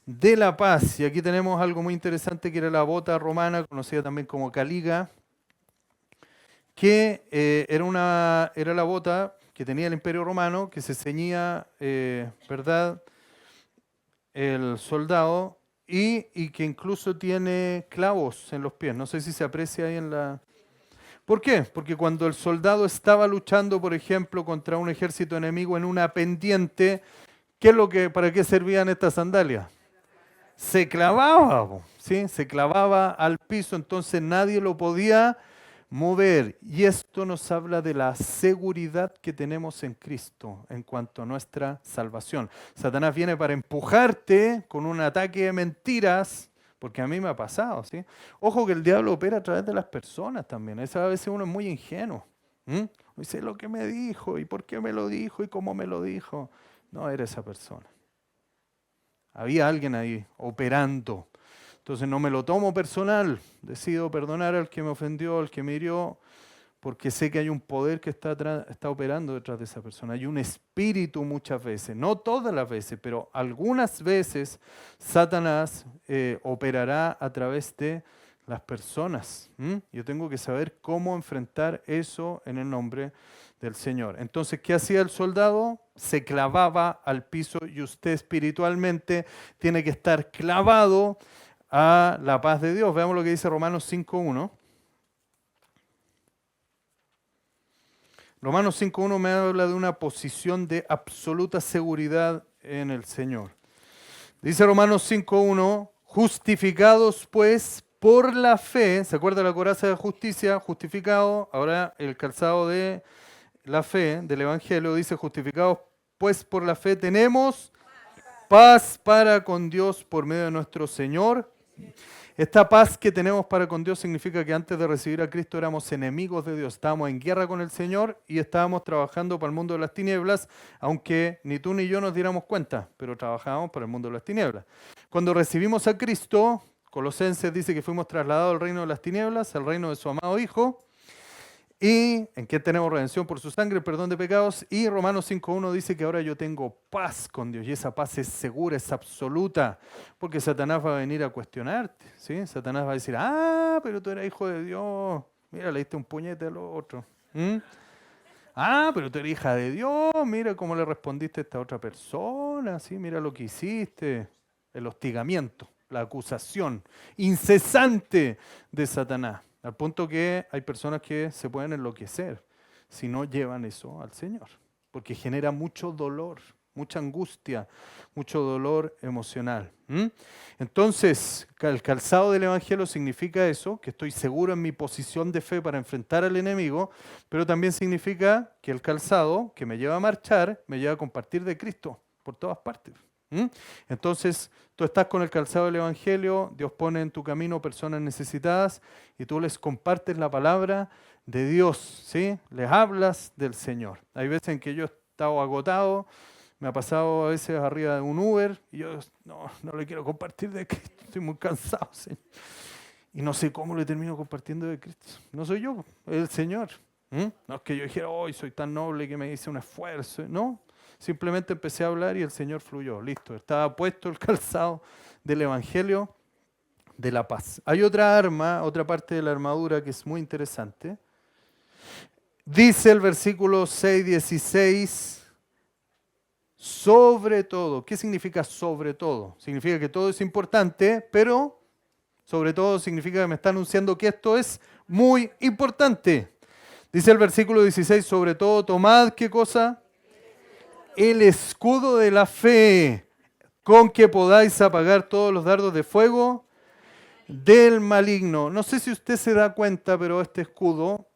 de la paz. Y aquí tenemos algo muy interesante que era la bota romana, conocida también como caliga, que era la bota que tenía el Imperio Romano, que se ceñía, ¿verdad?, el soldado y que incluso tiene clavos en los pies. No sé si se aprecia ahí en la... ¿Por qué? Porque cuando el soldado estaba luchando, por ejemplo, contra un ejército enemigo en una pendiente, ¿para qué servían estas sandalias? Se clavaba, ¿sí? Se clavaba al piso, entonces nadie lo podía mover. Y esto nos habla de la seguridad que tenemos en Cristo en cuanto a nuestra salvación. Satanás viene para empujarte con un ataque de mentiras, porque a mí me ha pasado, ¿sí? Ojo que el diablo opera a través de las personas también. A veces uno es muy ingenuo. Dice lo que me dijo, y por qué me lo dijo, y cómo me lo dijo. No era esa persona. Había alguien ahí operando. Entonces no me lo tomo personal. Decido perdonar al que me ofendió, al que me hirió, porque sé que hay un poder que está operando detrás de esa persona. Hay un espíritu muchas veces, no todas las veces, pero algunas veces Satanás operará a través de las personas. Yo tengo que saber cómo enfrentar eso en el nombre del Señor. Entonces, ¿qué hacía el soldado? Se clavaba al piso y usted espiritualmente tiene que estar clavado a la paz de Dios. Veamos lo que dice Romanos 5.1. Romanos 5.1 me habla de una posición de absoluta seguridad en el Señor. Dice Romanos 5.1, justificados pues por la fe, ¿se acuerda la coraza de justicia? Justificado, ahora el calzado de la fe del Evangelio dice, justificados pues por la fe tenemos paz para con Dios por medio de nuestro Señor. Esta paz que tenemos para con Dios significa que antes de recibir a Cristo éramos enemigos de Dios, estábamos en guerra con el Señor y estábamos trabajando para el mundo de las tinieblas, aunque ni tú ni yo nos diéramos cuenta, pero trabajábamos para el mundo de las tinieblas. Cuando recibimos a Cristo, Colosenses dice que fuimos trasladados al reino de las tinieblas, al reino de su amado Hijo, y en que tenemos redención por su sangre, perdón de pecados. Y Romanos 5.1 dice que ahora yo tengo paz con Dios. Y esa paz es segura, es absoluta. Porque Satanás va a venir a cuestionarte. ¿Sí? Satanás va a decir, pero tú eres hijo de Dios. Mira, le diste un puñete al otro. Pero tú eres hija de Dios. Mira cómo le respondiste a esta otra persona. ¿Sí? Mira lo que hiciste. El hostigamiento, la acusación incesante de Satanás. Al punto que hay personas que se pueden enloquecer si no llevan eso al Señor, porque genera mucho dolor, mucha angustia, mucho dolor emocional. Entonces, el calzado del Evangelio significa eso, que estoy seguro en mi posición de fe para enfrentar al enemigo, pero también significa que el calzado que me lleva a marchar, me lleva a compartir de Cristo por todas partes. Entonces, tú estás con el calzado del Evangelio, Dios pone en tu camino personas necesitadas y tú les compartes la palabra de Dios, ¿sí? Les hablas del Señor. Hay veces en que yo he estado agotado, Me ha pasado a veces arriba de un Uber y yo no le quiero compartir de Cristo, estoy muy cansado, Señor. Y no sé cómo le termino compartiendo de Cristo. No soy yo, es el Señor. No es que yo dijera, hoy soy tan noble que me hice un esfuerzo. No, simplemente empecé a hablar y el Señor fluyó. Listo, estaba puesto el calzado del Evangelio de la paz. Hay otra arma, otra parte de la armadura que es muy interesante. Dice el versículo 6:16, sobre todo. ¿Qué significa sobre todo? Significa que todo es importante, pero sobre todo significa que me está anunciando que esto es muy importante. Dice el versículo 16, sobre todo tomad, ¿qué cosa? El escudo de la fe, con que podáis apagar todos los dardos de fuego del maligno. No sé si usted se da cuenta, pero este escudo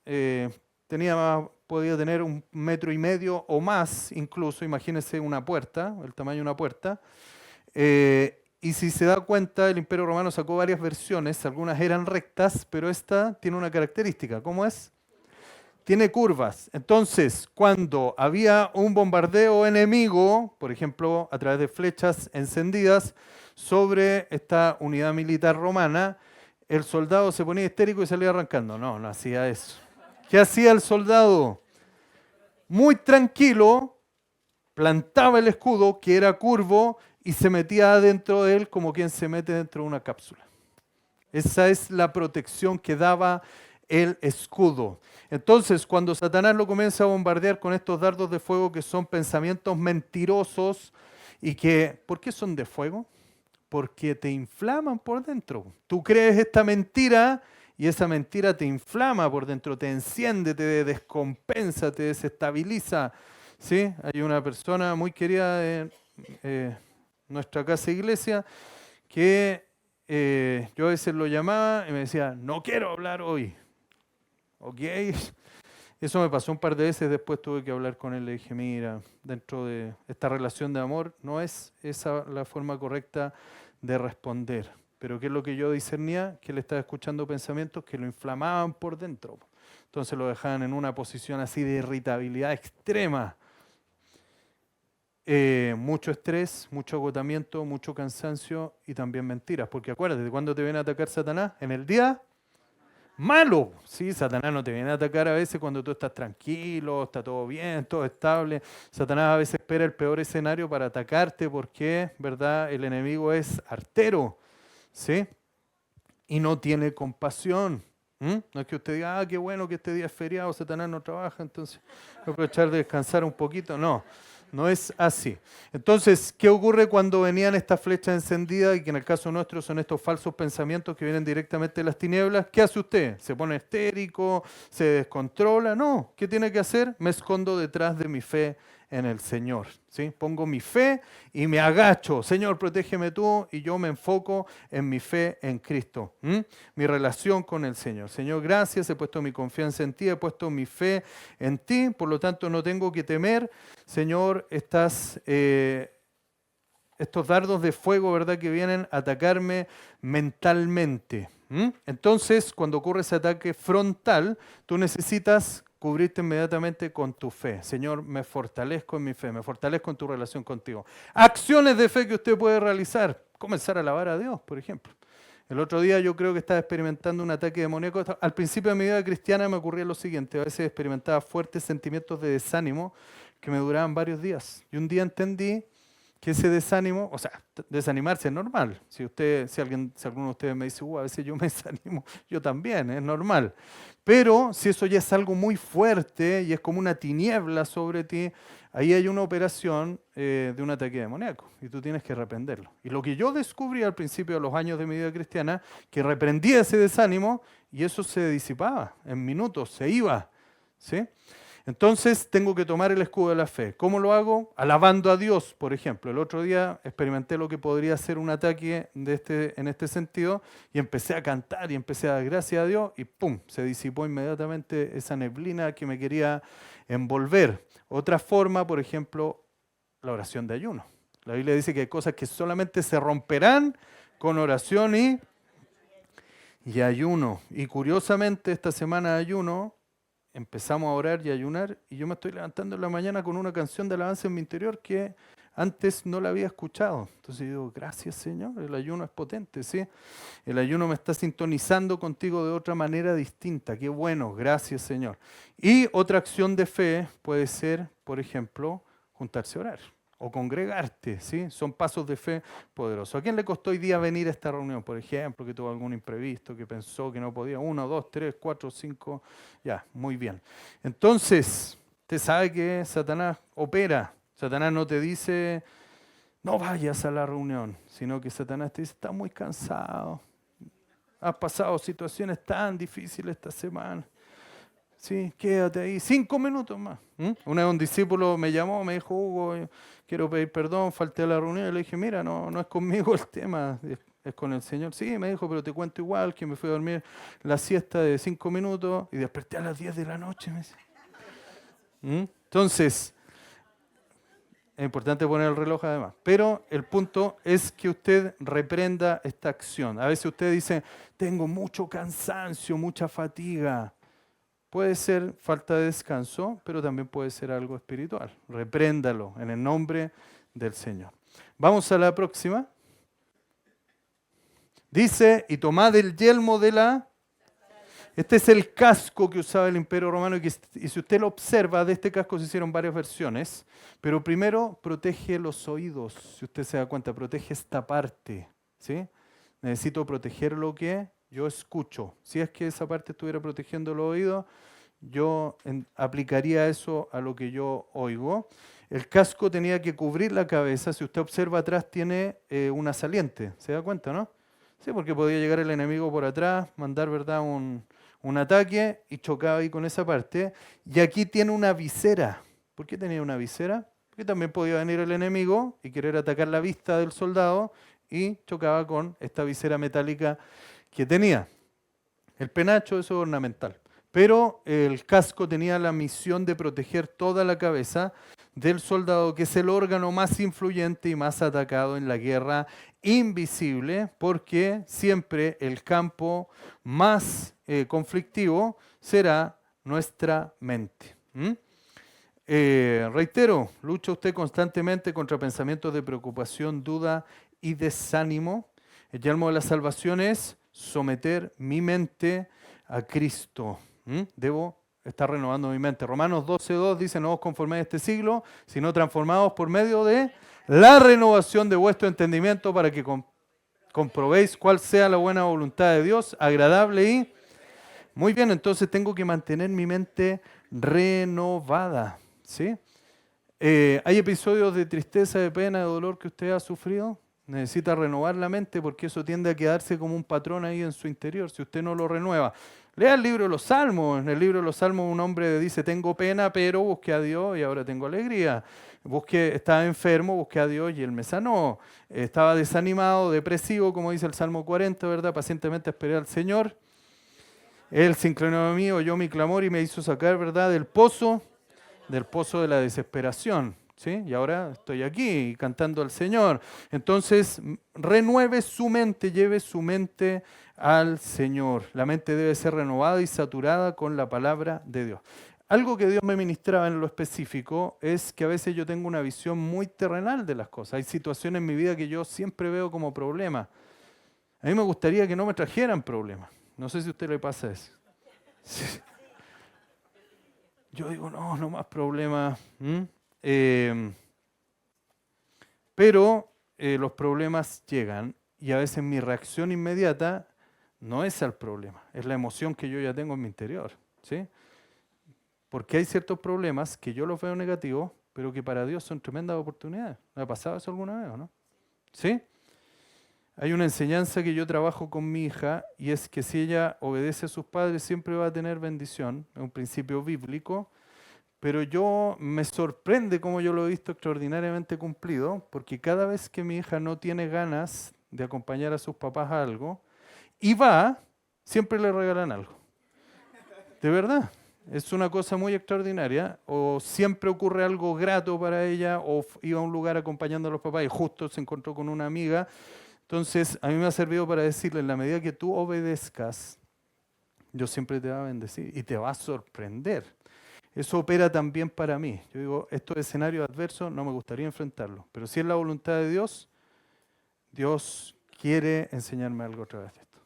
podía tener 1,5 metros o más, incluso, imagínese una puerta, el tamaño de una puerta. Y si se da cuenta, el Imperio Romano sacó varias versiones, algunas eran rectas, pero esta tiene una característica. ¿Cómo es? Tiene curvas. Entonces, cuando había un bombardeo enemigo, por ejemplo, a través de flechas encendidas sobre esta unidad militar romana, el soldado se ponía histérico y salía arrancando. No hacía eso. ¿Qué hacía el soldado? Muy tranquilo, plantaba el escudo, que era curvo, y se metía adentro de él como quien se mete dentro de una cápsula. Esa es la protección que daba el escudo. Entonces, cuando Satanás lo comienza a bombardear con estos dardos de fuego que son pensamientos mentirosos y que, ¿por qué son de fuego? Porque te inflaman por dentro. Tú crees esta mentira y esa mentira te inflama por dentro, te enciende, te descompensa, te desestabiliza. ¿Sí? Hay una persona muy querida en nuestra casa e iglesia que yo a veces lo llamaba y me decía, no quiero hablar hoy. ¿Ok? Eso me pasó un par de veces, después tuve que hablar con él, le dije, mira, dentro de esta relación de amor no es esa la forma correcta de responder. Pero ¿qué es lo que yo discernía? Que él estaba escuchando pensamientos que lo inflamaban por dentro. Entonces lo dejaban en una posición así de irritabilidad extrema. Mucho estrés, mucho agotamiento, mucho cansancio y también mentiras. Porque acuérdate, ¿cuándo te viene a atacar Satanás? En el día malo. Sí, Satanás no te viene a atacar a veces cuando tú estás tranquilo, está todo bien, todo estable. Satanás a veces espera el peor escenario para atacarte porque, ¿verdad? El enemigo es artero, ¿sí? Y no tiene compasión. No es que usted diga, qué bueno que este día es feriado, Satanás no trabaja, entonces voy a aprovechar de descansar un poquito. No es así. Entonces, ¿qué ocurre cuando venían estas flechas encendidas y que en el caso nuestro son estos falsos pensamientos que vienen directamente de las tinieblas? ¿Qué hace usted? ¿Se pone histérico? ¿Se descontrola? No. ¿Qué tiene que hacer? Me escondo detrás de mi fe en el Señor. ¿Sí? Pongo mi fe y me agacho. Señor, protégeme tú, y yo me enfoco en mi fe en Cristo. Mi relación con el Señor. Señor, gracias, he puesto mi confianza en ti, he puesto mi fe en ti, por lo tanto no tengo que temer, Señor, estos dardos de fuego, ¿verdad?, que vienen a atacarme mentalmente. Entonces, cuando ocurre ese ataque frontal, tú necesitas cubrirte inmediatamente con tu fe. Señor, me fortalezco en mi fe, me fortalezco en tu relación contigo. Acciones de fe que usted puede realizar. Comenzar a alabar a Dios, por ejemplo. El otro día yo creo que estaba experimentando un ataque demoníaco. Al principio de mi vida cristiana me ocurría lo siguiente. A veces experimentaba fuertes sentimientos de desánimo que me duraban varios días. Y un día entendí que ese desánimo, o sea, desanimarse es normal. Si alguno de ustedes me dice, a veces yo me desanimo, yo también, es normal. Pero si eso ya es algo muy fuerte y es como una tiniebla sobre ti, ahí hay una operación de un ataque demoníaco y tú tienes que reprenderlo. Y lo que yo descubrí al principio de los años de mi vida cristiana, que reprendía ese desánimo y eso se disipaba en minutos, se iba, ¿sí? Entonces tengo que tomar el escudo de la fe. ¿Cómo lo hago? Alabando a Dios, por ejemplo. El otro día experimenté lo que podría ser un ataque en este sentido y empecé a cantar y empecé a dar gracias a Dios y ¡pum! Se disipó inmediatamente esa neblina que me quería envolver. Otra forma, por ejemplo, la oración de ayuno. La Biblia dice que hay cosas que solamente se romperán con oración y ayuno. Y curiosamente esta semana de ayuno, empezamos a orar y a ayunar y yo me estoy levantando en la mañana con una canción de alabanza en mi interior que antes no la había escuchado. Entonces yo digo, gracias Señor, el ayuno es potente, ¿sí? El ayuno me está sintonizando contigo de otra manera distinta. Qué bueno, gracias Señor. Y otra acción de fe puede ser, por ejemplo, juntarse a orar o congregarte, ¿sí? Son pasos de fe poderosos. ¿A quién le costó hoy día venir a esta reunión, por ejemplo, que tuvo algún imprevisto, que pensó que no podía? 1, 2, 3, 4, 5, ya, muy bien. Entonces, usted sabe que Satanás opera. Satanás no te dice, no vayas a la reunión, sino que Satanás te dice, estás muy cansado, has pasado situaciones tan difíciles esta semana. Sí, quédate ahí 5 minutos más. Una vez un discípulo me llamó, me dijo, Hugo, quiero pedir perdón, falté a la reunión. Y le dije, mira, no es conmigo el tema, es con el Señor. Sí, me dijo, pero te cuento igual que me fui a dormir la siesta de 5 minutos y desperté a las 10 de la noche. Me dice. Entonces, es importante poner el reloj además. Pero el punto es que usted reprenda esta acción. A veces usted dice, tengo mucho cansancio, mucha fatiga. Puede ser falta de descanso, pero también puede ser algo espiritual. Repréndalo en el nombre del Señor. Vamos a la próxima. Dice, y tomad el yelmo de la... Este es el casco que usaba el Imperio Romano y si usted lo observa, de este casco se hicieron varias versiones, pero primero protege los oídos, si usted se da cuenta, protege esta parte, ¿sí? Necesito proteger lo que yo escucho. Si es que esa parte estuviera protegiendo los oídos, yo aplicaría eso a lo que yo oigo. El casco tenía que cubrir la cabeza. Si usted observa atrás tiene una saliente. ¿Se da cuenta, no? Sí, porque podía llegar el enemigo por atrás, mandar, ¿verdad?, un ataque y chocaba ahí con esa parte. Y aquí tiene una visera. ¿Por qué tenía una visera? Porque también podía venir el enemigo y querer atacar la vista del soldado y chocaba con esta visera metálica que tenía. El penacho, eso es ornamental. Pero el casco tenía la misión de proteger toda la cabeza del soldado, que es el órgano más influyente y más atacado en la guerra invisible, porque siempre el campo más conflictivo será nuestra mente. Reitero, lucha usted constantemente contra pensamientos de preocupación, duda y desánimo. El yelmo de la salvación es someter mi mente a Cristo. Debo estar renovando mi mente. Romanos 12:2 dice, no os conforméis a este siglo, sino transformados por medio de la renovación de vuestro entendimiento para que comprobéis cuál sea la buena voluntad de Dios, agradable y... Muy bien, entonces tengo que mantener mi mente renovada, ¿sí? ¿Hay episodios de tristeza, de pena, de dolor que usted ha sufrido? Necesita renovar la mente porque eso tiende a quedarse como un patrón ahí en su interior si usted no lo renueva. Lea el libro de los Salmos. En el libro de los Salmos un hombre dice, tengo pena, pero busqué a Dios y ahora tengo alegría. Estaba enfermo, busqué a Dios y Él me sanó. Estaba desanimado, depresivo, como dice el Salmo 40, ¿verdad? Pacientemente esperé al Señor. Él se inclinó a mí, oyó mi clamor y me hizo sacar, ¿verdad?, del pozo de la desesperación. ¿Sí? Y ahora estoy aquí cantando al Señor. Entonces, renueve su mente, lleve su mente al Señor. La mente debe ser renovada y saturada con la palabra de Dios. Algo que Dios me ministraba en lo específico es que a veces yo tengo una visión muy terrenal de las cosas. Hay situaciones en mi vida que yo siempre veo como problemas. A mí me gustaría que no me trajeran problemas. No sé si a usted le pasa eso. Sí. Yo digo, no más problemas. Pero los problemas llegan y a veces mi reacción inmediata no es al problema, es la emoción que yo ya tengo en mi interior, ¿sí? Porque hay ciertos problemas que yo los veo negativos, pero que para Dios son tremendas oportunidades. ¿Me ha pasado eso alguna vez o no? ¿Sí? Hay una enseñanza que yo trabajo con mi hija y es que si ella obedece a sus padres siempre va a tener bendición, es un principio bíblico. Pero yo me sorprende cómo yo lo he visto extraordinariamente cumplido, porque cada vez que mi hija no tiene ganas de acompañar a sus papás a algo, y va, siempre le regalan algo. De verdad, es una cosa muy extraordinaria, o siempre ocurre algo grato para ella, o iba a un lugar acompañando a los papás y justo se encontró con una amiga. Entonces, a mí me ha servido para decirle, en la medida que tú obedezcas, Dios siempre te va a bendecir y te va a sorprender. Eso opera también para mí. Yo digo, estos escenarios adversos no me gustaría enfrentarlos, pero si es la voluntad de Dios, Dios quiere enseñarme algo a través de esto.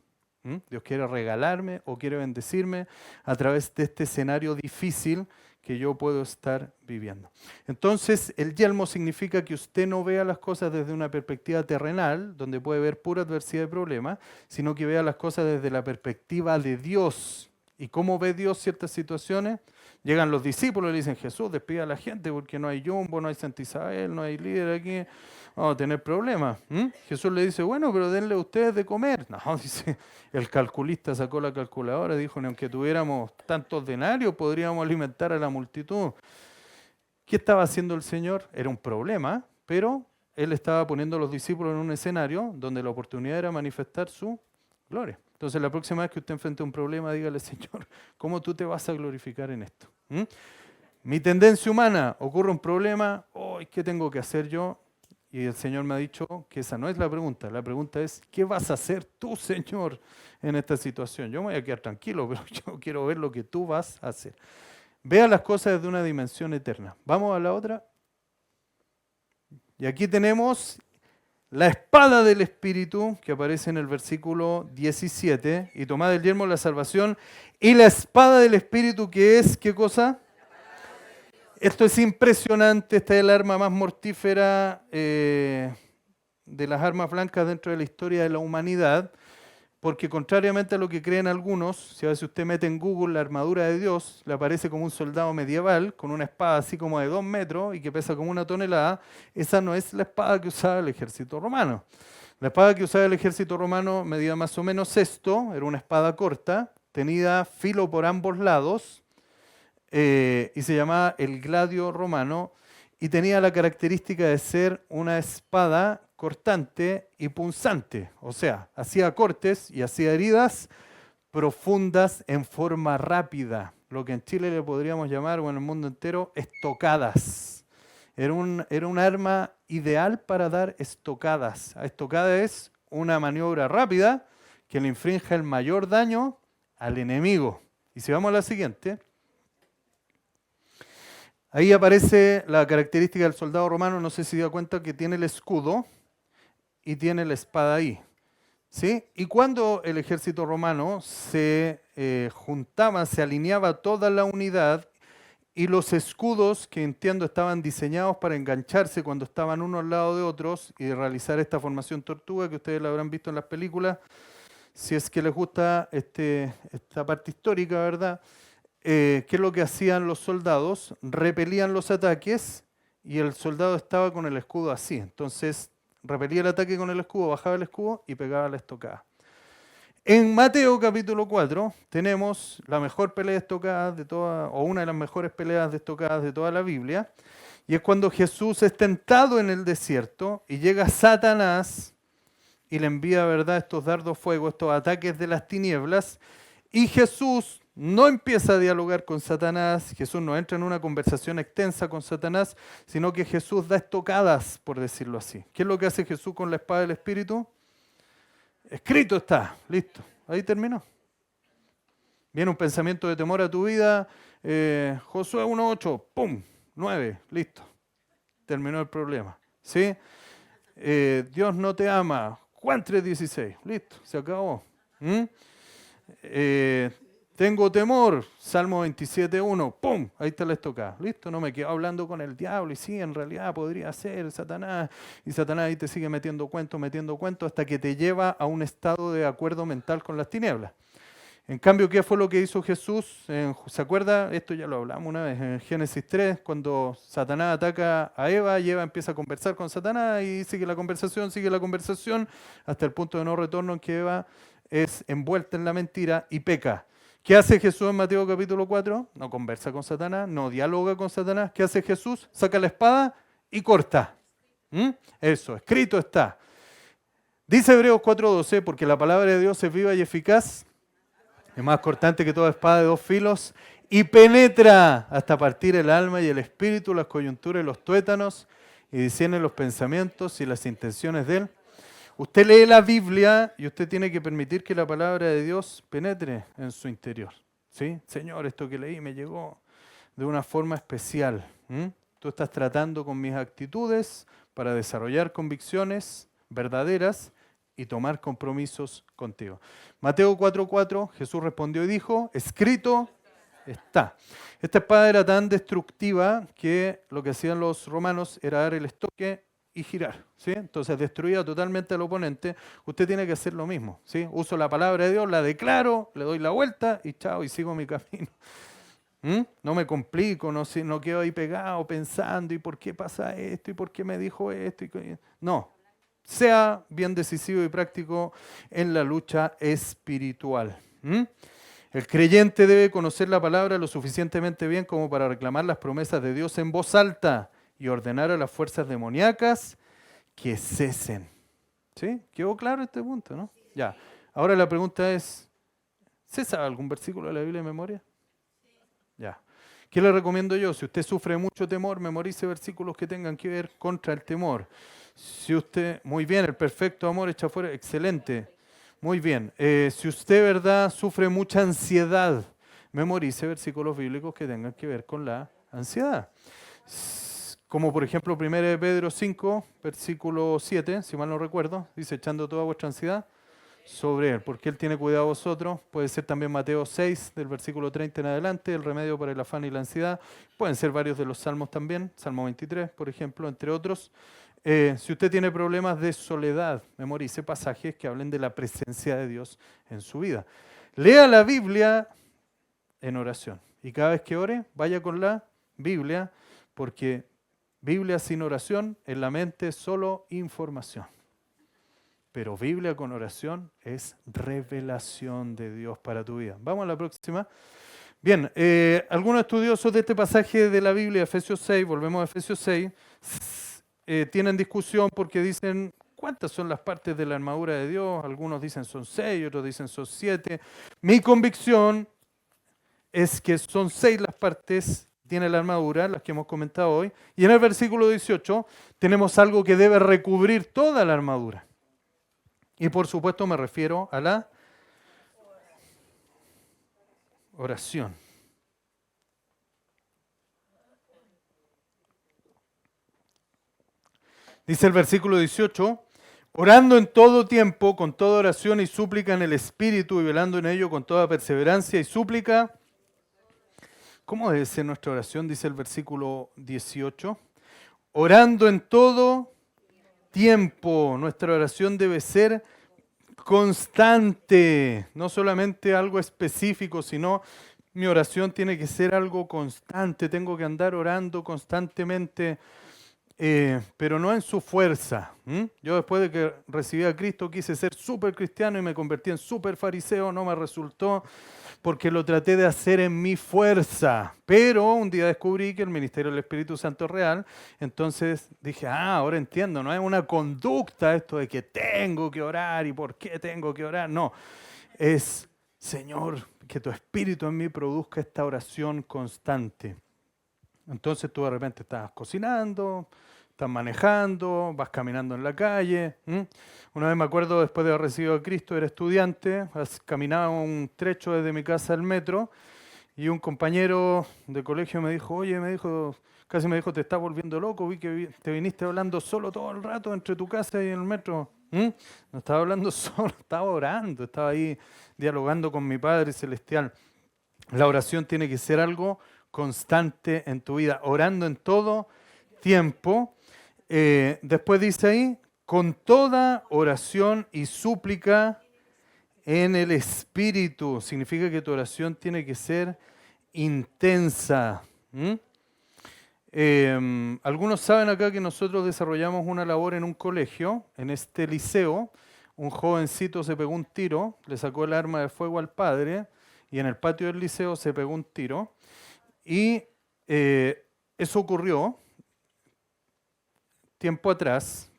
Dios quiere regalarme o quiere bendecirme a través de este escenario difícil que yo puedo estar viviendo. Entonces, el yelmo significa que usted no vea las cosas desde una perspectiva terrenal, donde puede ver pura adversidad y problemas, sino que vea las cosas desde la perspectiva de Dios. ¿Y cómo ve Dios ciertas situaciones? Llegan los discípulos y le dicen, Jesús, despida a la gente porque no hay Jumbo, no hay Santa Isabel, no hay líder aquí, vamos a tener problemas. Jesús le dice, bueno, pero denle a ustedes de comer. No, dice, el calculista sacó la calculadora y dijo, ni aunque tuviéramos tantos denarios, podríamos alimentar a la multitud. ¿Qué estaba haciendo el Señor? Era un problema, pero Él estaba poniendo a los discípulos en un escenario donde la oportunidad era manifestar su gloria. Entonces, la próxima vez que usted enfrente un problema, dígale, Señor, ¿cómo tú te vas a glorificar en esto? Mi tendencia humana, ocurre un problema, ¿qué tengo que hacer yo? Y el Señor me ha dicho que esa no es la pregunta es, ¿qué vas a hacer tú, Señor, en esta situación? Yo me voy a quedar tranquilo, pero yo quiero ver lo que tú vas a hacer. Vea las cosas desde una dimensión eterna. Vamos a la otra. Y aquí tenemos la espada del Espíritu, que aparece en el versículo 17, y tomad el yelmo de la salvación, y la espada del Espíritu, que es, ¿qué cosa? Esto es impresionante, esta es el arma más mortífera de las armas blancas dentro de la historia de la humanidad, porque contrariamente a lo que creen algunos, si a veces usted mete en Google la armadura de Dios, le aparece como un soldado medieval con una espada así como de 2 metros y que pesa como 1 tonelada. Esa no es la espada que usaba el ejército romano. La espada que usaba el ejército romano medía más o menos esto, era una espada corta, tenía filo por ambos lados y se llamaba el gladio romano y tenía la característica de ser una espada cortante y punzante, o sea, hacía cortes y hacía heridas profundas en forma rápida, lo que en Chile le podríamos llamar, o en el mundo entero, estocadas. Era un arma ideal para dar estocadas. Estocada es una maniobra rápida que le infrinja el mayor daño al enemigo. Y si vamos a la siguiente, ahí aparece la característica del soldado romano, no sé si se da cuenta que tiene el escudo y tiene la espada ahí. ¿Sí? Y cuando el ejército romano se juntaba, se alineaba toda la unidad y los escudos, que entiendo estaban diseñados para engancharse cuando estaban unos al lado de otros y realizar esta formación tortuga que ustedes la habrán visto en las películas, si es que les gusta esta parte histórica, ¿verdad? ¿Qué es lo que hacían los soldados? Repelían los ataques y el soldado estaba con el escudo así. Entonces, repelía el ataque con el escudo, bajaba el escudo y pegaba la estocada. En Mateo capítulo 4 tenemos la mejor pelea de estocadas de toda, o una de las mejores peleas de estocadas de toda la Biblia, y es cuando Jesús es tentado en el desierto y llega Satanás y le envía, ¿verdad?, estos dardos fuego, estos ataques de las tinieblas, y Jesús no empieza a dialogar con Satanás, Jesús no entra en una conversación extensa con Satanás, sino que Jesús da estocadas, por decirlo así. ¿Qué es lo que hace Jesús con la espada del Espíritu? Escrito está, listo, ahí terminó. Viene un pensamiento de temor a tu vida, Josué 1:8, ¡pum!, 9, listo, terminó el problema. ¿Sí? Dios no te ama, Juan 3:16, listo, se acabó. Tengo temor, Salmo 27:1, ¡pum!, ahí está la estocada. Listo, no me quedo hablando con el diablo y sí, en realidad podría ser Satanás. Y Satanás ahí te sigue metiendo cuentos, hasta que te lleva a un estado de acuerdo mental con las tinieblas. En cambio, ¿qué fue lo que hizo Jesús? ¿Se acuerda? Esto ya lo hablamos una vez en Génesis 3, cuando Satanás ataca a Eva y Eva empieza a conversar con Satanás y sigue la conversación, hasta el punto de no retorno en que Eva es envuelta en la mentira y peca. ¿Qué hace Jesús en Mateo capítulo 4? No conversa con Satanás, no dialoga con Satanás. ¿Qué hace Jesús? Saca la espada y corta. Eso, escrito está. Dice Hebreos 4:12, porque la palabra de Dios es viva y eficaz, es más cortante que toda espada de 2 filos, y penetra hasta partir el alma y el espíritu, las coyunturas y los tuétanos, y discierne los pensamientos y las intenciones de él. Usted lee la Biblia y usted tiene que permitir que la palabra de Dios penetre en su interior. ¿Sí? Señor, esto que leí me llegó de una forma especial. Tú estás tratando con mis actitudes para desarrollar convicciones verdaderas y tomar compromisos contigo. Mateo 4:4, Jesús respondió y dijo, escrito está. Esta espada era tan destructiva que lo que hacían los romanos era dar el estoque y girar, ¿sí? Entonces destruía totalmente al oponente. Usted tiene que hacer lo mismo, ¿sí? Uso la palabra de Dios, la declaro, le doy la vuelta y chao, y sigo mi camino. No me complico, no quedo ahí pegado pensando y por qué pasa esto y por qué me dijo esto. No, sea bien decisivo y práctico en la lucha espiritual. El creyente debe conocer la palabra lo suficientemente bien como para reclamar las promesas de Dios en voz alta y ordenar a las fuerzas demoníacas que cesen. ¿Sí? ¿Quedó claro este punto, no? Ya. Ahora la pregunta es, ¿se sabe algún versículo de la Biblia de memoria? Ya. ¿Qué le recomiendo yo? Si usted sufre mucho temor, memorice versículos que tengan que ver contra el temor. Si usted, muy bien, el perfecto amor echa fuera, excelente. Muy bien. Si usted, verdad, sufre mucha ansiedad, memorice versículos bíblicos que tengan que ver con la ansiedad. Como por ejemplo 1 Pedro 5, versículo 7, si mal no recuerdo, dice, echando toda vuestra ansiedad sobre Él, porque Él tiene cuidado de vosotros. Puede ser también Mateo 6, del versículo 30 en adelante, el remedio para el afán y la ansiedad. Pueden ser varios de los salmos también, Salmo 23, por ejemplo, entre otros. Si usted tiene problemas de soledad, memorice pasajes que hablen de la presencia de Dios en su vida. Lea la Biblia en oración. Y cada vez que ore, vaya con la Biblia, porque Biblia sin oración en la mente es solo información. Pero Biblia con oración es revelación de Dios para tu vida. Vamos a la próxima. Bien, algunos estudiosos de este pasaje de la Biblia, Efesios 6, volvemos a Efesios 6, tienen discusión porque dicen, ¿cuántas son las partes de la armadura de Dios? Algunos dicen son 6, otros dicen son 7. Mi convicción es que son 6 las partes, tiene la armadura, las que hemos comentado hoy. Y en el versículo 18 tenemos algo que debe recubrir toda la armadura. Y por supuesto me refiero a la oración. Dice el versículo 18, orando en todo tiempo, con toda oración y súplica en el Espíritu y velando en ello con toda perseverancia y súplica. ¿Cómo debe ser nuestra oración? Dice el versículo 18. Orando en todo tiempo. Nuestra oración debe ser constante, no solamente algo específico, sino mi oración tiene que ser algo constante. Tengo que andar orando constantemente. Pero no en su fuerza. Yo después de que recibí a Cristo quise ser súper cristiano y me convertí en súper fariseo, no me resultó porque lo traté de hacer en mi fuerza. Pero un día descubrí que el ministerio del Espíritu Santo es real, entonces dije, ahora entiendo, no es una conducta esto de que tengo que orar y por qué tengo que orar, no, es, Señor, que tu Espíritu en mí produzca esta oración constante. Entonces tú de repente estás cocinando, estás manejando, vas caminando en la calle. Una vez me acuerdo, después de haber recibido a Cristo, era estudiante, caminaba un trecho desde mi casa al metro y un compañero de colegio me dijo, oye, casi me dijo, te estás volviendo loco, vi que te viniste hablando solo todo el rato entre tu casa y el metro. No estaba hablando solo, estaba orando, estaba ahí dialogando con mi Padre Celestial. La oración tiene que ser algo constante en tu vida, orando en todo tiempo. Después dice ahí, con toda oración y súplica en el Espíritu. Significa que tu oración tiene que ser intensa. Algunos saben acá que nosotros desarrollamos una labor en un colegio, en este liceo. Un jovencito se pegó un tiro, le sacó el arma de fuego al padre y en el patio del liceo se pegó un tiro. Y eso ocurrió tiempo atrás.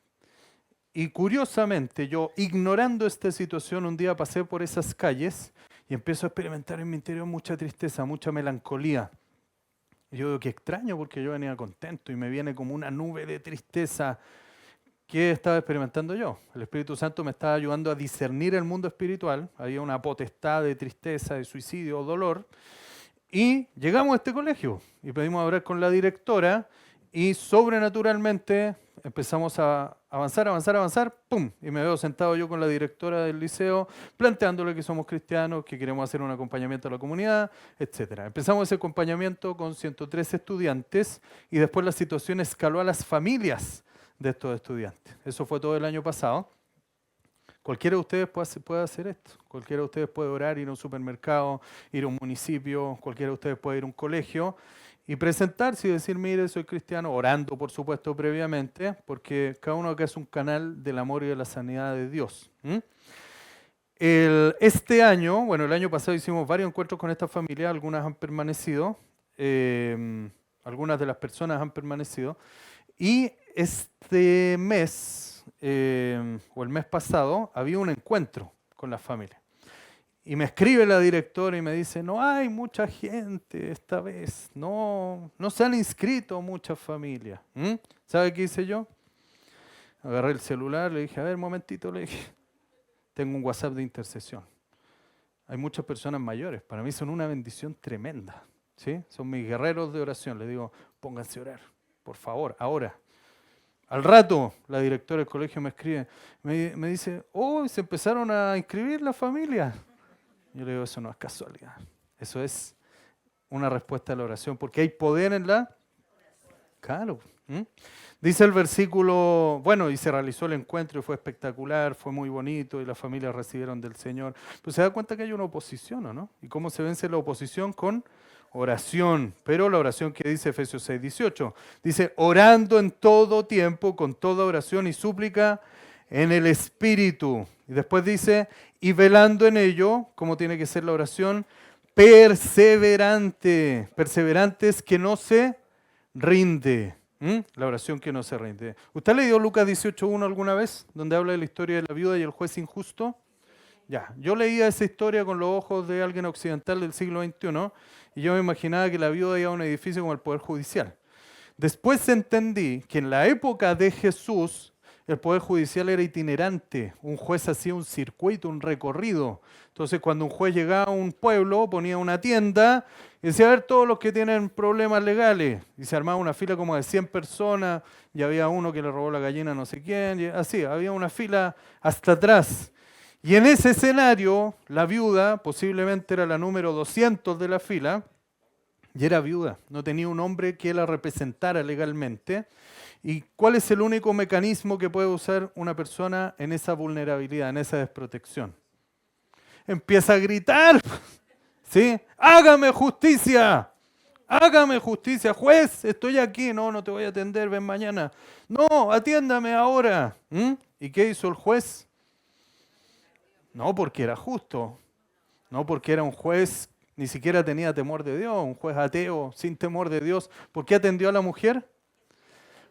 Y curiosamente, yo, ignorando esta situación, un día pasé por esas calles y empiezo a experimentar en mi interior mucha tristeza, mucha melancolía. Y yo digo, qué extraño, porque yo venía contento y me viene como una nube de tristeza ¿Qué estaba experimentando yo? El Espíritu Santo me estaba ayudando a discernir el mundo espiritual. Había una potestad de tristeza, de suicidio, dolor. Y llegamos a este colegio y pedimos hablar con la directora y sobrenaturalmente empezamos a avanzar, ¡pum! Y me veo sentado yo con la directora del liceo planteándole que somos cristianos, que queremos hacer un acompañamiento a la comunidad, etc. Empezamos ese acompañamiento con 103 estudiantes y después la situación escaló a las familias de estos estudiantes. Eso fue todo el año pasado. Cualquiera de ustedes puede hacer esto. Cualquiera de ustedes puede orar, ir a un supermercado, ir a un municipio, cualquiera de ustedes puede ir a un colegio y presentarse y decir, mire, soy cristiano, orando por supuesto previamente, porque cada uno acá es un canal del amor y de la sanidad de Dios. Este año, bueno, el año pasado hicimos varios encuentros con esta familia, algunas han permanecido, algunas de las personas han permanecido, y este mes, o el mes pasado, había un encuentro con la familia. Y me escribe la directora y me dice, no hay mucha gente esta vez, no se han inscrito muchas familias. ¿Sabe qué hice yo? Agarré el celular, le dije, a ver, un momentito, le dije, tengo un WhatsApp de intercesión. Hay muchas personas mayores, para mí son una bendición tremenda, ¿sí? Son mis guerreros de oración, les digo, pónganse a orar, por favor, ahora. Al rato, la directora del colegio me escribe, me dice, oh, se empezaron a inscribir la familia. Yo le digo, eso no es casualidad, eso es una respuesta a la oración, porque hay poder en la... Claro. Dice el versículo, bueno, y se realizó el encuentro y fue espectacular, fue muy bonito y las familias recibieron del Señor. Pues se da cuenta que hay una oposición, ¿o no? ¿Y cómo se vence la oposición? Con oración, pero la oración que dice Efesios 6:18, dice, orando en todo tiempo, con toda oración y súplica en el Espíritu. Y después dice, y velando en ello, ¿cómo tiene que ser la oración? Perseverante, perseverantes que no se rinde. La oración que no se rinde. ¿Usted ha leído Lucas 18:1 alguna vez? Donde habla de la historia de la viuda y el juez injusto. Ya, yo leía esa historia con los ojos de alguien occidental del siglo XXI y yo me imaginaba que la viuda iba a un edificio como el Poder Judicial. Después entendí que en la época de Jesús el Poder Judicial era itinerante. Un juez hacía un circuito, un recorrido. Entonces cuando un juez llegaba a un pueblo, ponía una tienda y decía, a ver, todos los que tienen problemas legales. Y se armaba una fila como de 100 personas y había uno que le robó la gallina a no sé quién. Y así, había una fila hasta atrás. Y en ese escenario, la viuda posiblemente era la número 200 de la fila, y era viuda, no tenía un hombre que la representara legalmente. ¿Y cuál es el único mecanismo que puede usar una persona en esa vulnerabilidad, en esa desprotección? Empieza a gritar, ¿sí? ¡Hágame justicia! ¡Hágame justicia! Juez, estoy aquí. No te voy a atender, ven mañana. No, atiéndame ahora. ¿Y qué hizo el juez? No porque era justo, no porque era un juez, ni siquiera tenía temor de Dios, un juez ateo, sin temor de Dios. ¿Por qué atendió a la mujer?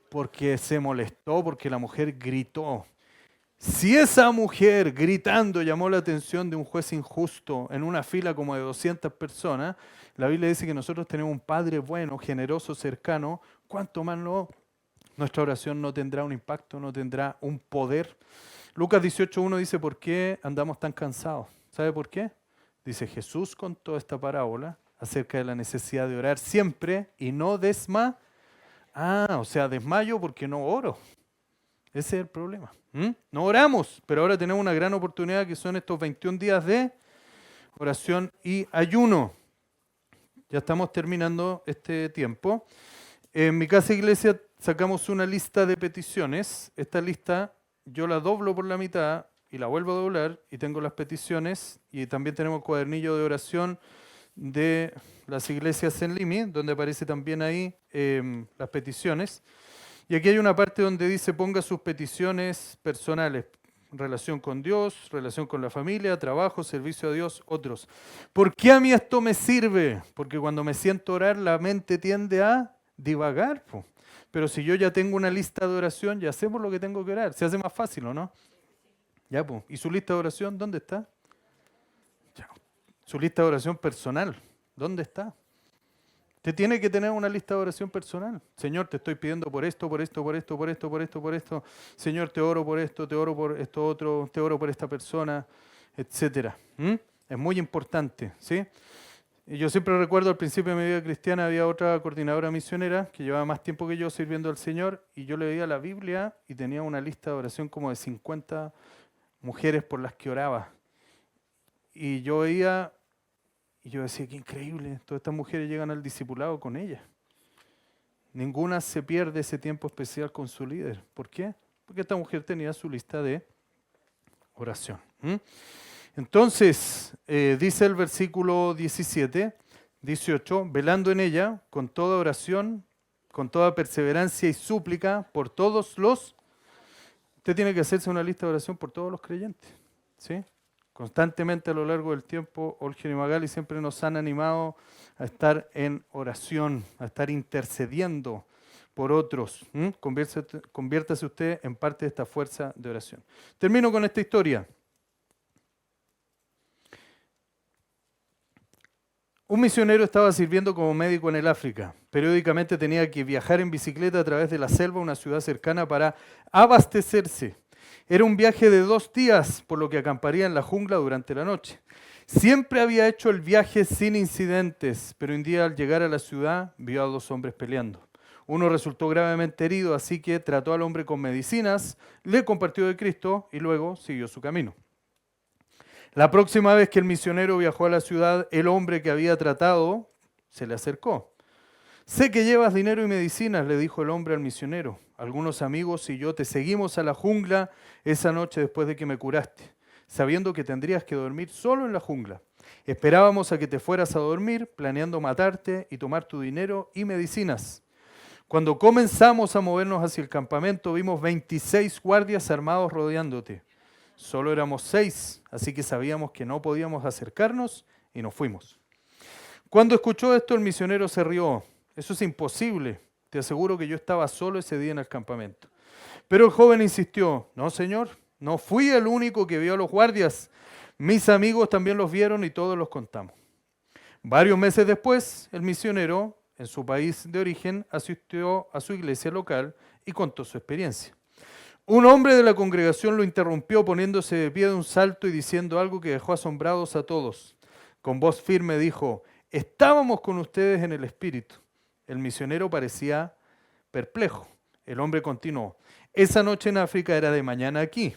Porque se molestó, porque la mujer gritó. Si esa mujer gritando llamó la atención de un juez injusto en una fila como de 200 personas, la Biblia dice que nosotros tenemos un Padre bueno, generoso, cercano, ¿cuánto más no? Nuestra oración no tendrá un impacto, no tendrá un poder. Lucas 18:1 dice, ¿por qué andamos tan cansados? ¿Sabe por qué? Dice, Jesús contó esta parábola acerca de la necesidad de orar siempre y no desmayar. O sea, desmayo porque no oro. Ese es el problema. No oramos, pero ahora tenemos una gran oportunidad que son estos 21 días de oración y ayuno. Ya estamos terminando este tiempo. En mi casa iglesia sacamos una lista de peticiones. Esta lista yo la doblo por la mitad y la vuelvo a doblar y tengo las peticiones y también tenemos el cuadernillo de oración de las iglesias en Limi, donde aparece también ahí las peticiones. Y aquí hay una parte donde dice ponga sus peticiones personales, relación con Dios, relación con la familia, trabajo, servicio a Dios, otros. ¿Por qué a mí esto me sirve? Porque cuando me siento a orar la mente tiende a divagar. Pero si yo ya tengo una lista de oración, ya sé por lo que tengo que orar. Se hace más fácil, ¿o no? Ya, pues. ¿Y su lista de oración dónde está? Ya. Su lista de oración personal, ¿dónde está? Usted tiene que tener una lista de oración personal. Señor, te estoy pidiendo por esto, por esto, por esto, por esto, por esto, por esto. Señor, te oro por esto, te oro por esto otro, te oro por esta persona, etcétera. Es muy importante, ¿sí? Y yo siempre recuerdo al principio de mi vida cristiana había otra coordinadora misionera que llevaba más tiempo que yo sirviendo al Señor y yo leía la Biblia y tenía una lista de oración como de 50 mujeres por las que oraba. Y yo veía y yo decía, qué increíble, todas estas mujeres llegan al discipulado con ella. Ninguna se pierde ese tiempo especial con su líder. ¿Por qué? Porque esta mujer tenía su lista de oración. Entonces, dice el versículo 17, 18, velando en ella con toda oración, con toda perseverancia y súplica por todos los... Usted tiene que hacerse una lista de oración por todos los creyentes, ¿sí? Constantemente a lo largo del tiempo, Olgen y Magali siempre nos han animado a estar en oración, a estar intercediendo por otros. Conviértase usted en parte de esta fuerza de oración. Termino con esta historia. Un misionero estaba sirviendo como médico en el África. Periódicamente tenía que viajar en bicicleta a través de la selva a una ciudad cercana para abastecerse. Era un viaje de 2 días, por lo que acamparía en la jungla durante la noche. Siempre había hecho el viaje sin incidentes, pero un día al llegar a la ciudad vio a 2 hombres peleando. Uno resultó gravemente herido, así que trató al hombre con medicinas, le compartió de Cristo y luego siguió su camino. La próxima vez que el misionero viajó a la ciudad, el hombre que había tratado se le acercó. Sé que llevas dinero y medicinas, le dijo el hombre al misionero. Algunos amigos y yo te seguimos a la jungla esa noche después de que me curaste, sabiendo que tendrías que dormir solo en la jungla. Esperábamos a que te fueras a dormir, planeando matarte y tomar tu dinero y medicinas. Cuando comenzamos a movernos hacia el campamento, vimos 26 guardias armados rodeándote. Solo éramos 6, así que sabíamos que no podíamos acercarnos y nos fuimos. Cuando escuchó esto, el misionero se rió. Eso es imposible. Te aseguro que yo estaba solo ese día en el campamento. Pero el joven insistió, no señor, no fui el único que vio a los guardias. Mis amigos también los vieron y todos los contamos. Varios meses después, el misionero, en su país de origen, asistió a su iglesia local y contó su experiencia. Un hombre de la congregación lo interrumpió poniéndose de pie de un salto y diciendo algo que dejó asombrados a todos. Con voz firme dijo, estábamos con ustedes en el espíritu. El misionero parecía perplejo. El hombre continuó, esa noche en África era de mañana aquí.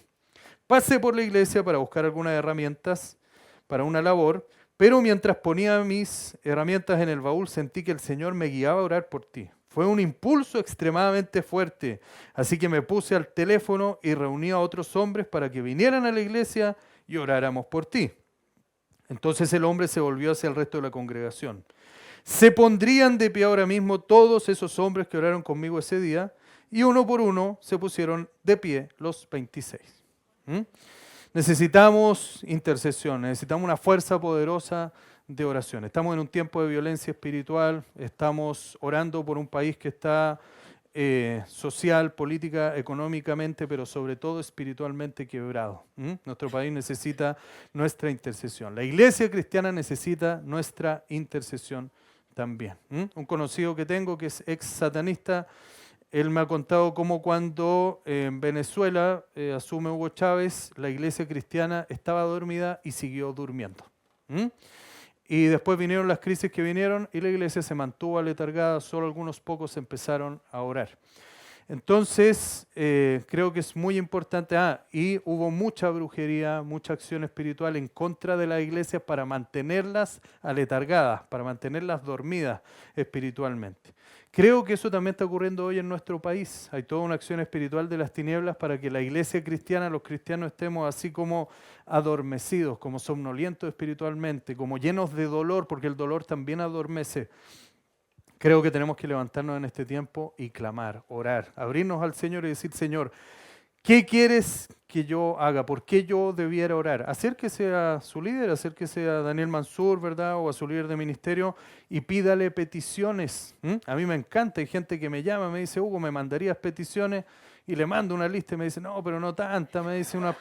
Pasé por la iglesia para buscar algunas herramientas para una labor, pero mientras ponía mis herramientas en el baúl sentí que el Señor me guiaba a orar por ti. Fue un impulso extremadamente fuerte, así que me puse al teléfono y reuní a otros hombres para que vinieran a la iglesia y oráramos por ti. Entonces el hombre se volvió hacia el resto de la congregación. Se pondrían de pie ahora mismo todos esos hombres que oraron conmigo ese día, y uno por uno se pusieron de pie los 26. Necesitamos intercesión, necesitamos una fuerza poderosa de oración. Estamos en un tiempo de violencia espiritual, estamos orando por un país que está social, política, económicamente, pero sobre todo espiritualmente quebrado. Nuestro país necesita nuestra intercesión. La iglesia cristiana necesita nuestra intercesión también. Un conocido que tengo que es ex satanista, él me ha contado cómo cuando en Venezuela asume Hugo Chávez, la iglesia cristiana estaba dormida y siguió durmiendo. Y después vinieron las crisis que vinieron y la iglesia se mantuvo aletargada, solo algunos pocos empezaron a orar. Entonces, creo que es muy importante, y hubo mucha brujería, mucha acción espiritual en contra de las iglesias para mantenerlas aletargadas, para mantenerlas dormidas espiritualmente. Creo que eso también está ocurriendo hoy en nuestro país. Hay toda una acción espiritual de las tinieblas para que la iglesia cristiana, los cristianos estemos así como adormecidos, como somnolientos espiritualmente, como llenos de dolor, porque el dolor también adormece. Creo que tenemos que levantarnos en este tiempo y clamar, orar, abrirnos al Señor y decir, Señor, ¿qué quieres que yo haga? ¿Por qué yo debiera orar? Acérquese a su líder, acérquese a Daniel Mansur, ¿verdad? O a su líder de ministerio y pídale peticiones. A mí me encanta, hay gente que me llama, me dice, Hugo, ¿me mandarías peticiones? Y le mando una lista y me dice, no, pero no tanta, me dice una...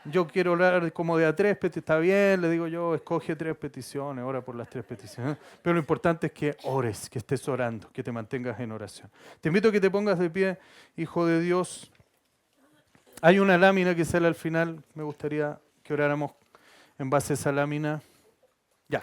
yo quiero orar como de a 3 peticiones, está bien, le digo yo, escoge 3 peticiones, ora por las 3 peticiones. Pero lo importante es que ores, que estés orando, que te mantengas en oración. Te invito a que te pongas de pie, hijo de Dios. Hay una lámina que sale al final, me gustaría que oráramos en base a esa lámina. Ya.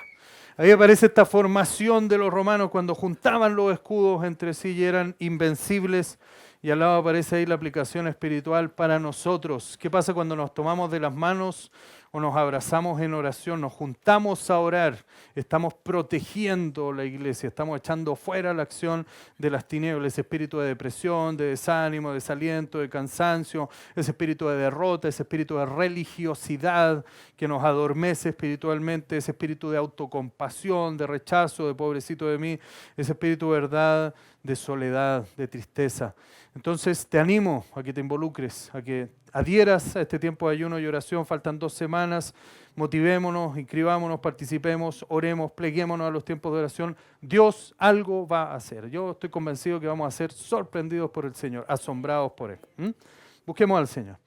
Ahí aparece esta formación de los romanos cuando juntaban los escudos entre sí y eran invencibles. Y al lado aparece ahí la aplicación espiritual para nosotros. ¿Qué pasa cuando nos tomamos de las manos o nos abrazamos en oración? Nos juntamos a orar. Estamos protegiendo la iglesia. Estamos echando fuera la acción de las tinieblas. Ese espíritu de depresión, de desánimo, de desaliento, de cansancio. Ese espíritu de derrota, ese espíritu de religiosidad que nos adormece espiritualmente. Ese espíritu de autocompasión, de rechazo, de pobrecito de mí. Ese espíritu, verdad, de soledad, de tristeza. Entonces te animo a que te involucres, a que adhieras a este tiempo de ayuno y oración. Faltan 2 semanas. Motivémonos, inscribámonos, participemos, oremos, pleguémonos a los tiempos de oración. Dios algo va a hacer. Yo estoy convencido que vamos a ser sorprendidos por el Señor, asombrados por Él. Busquemos al Señor.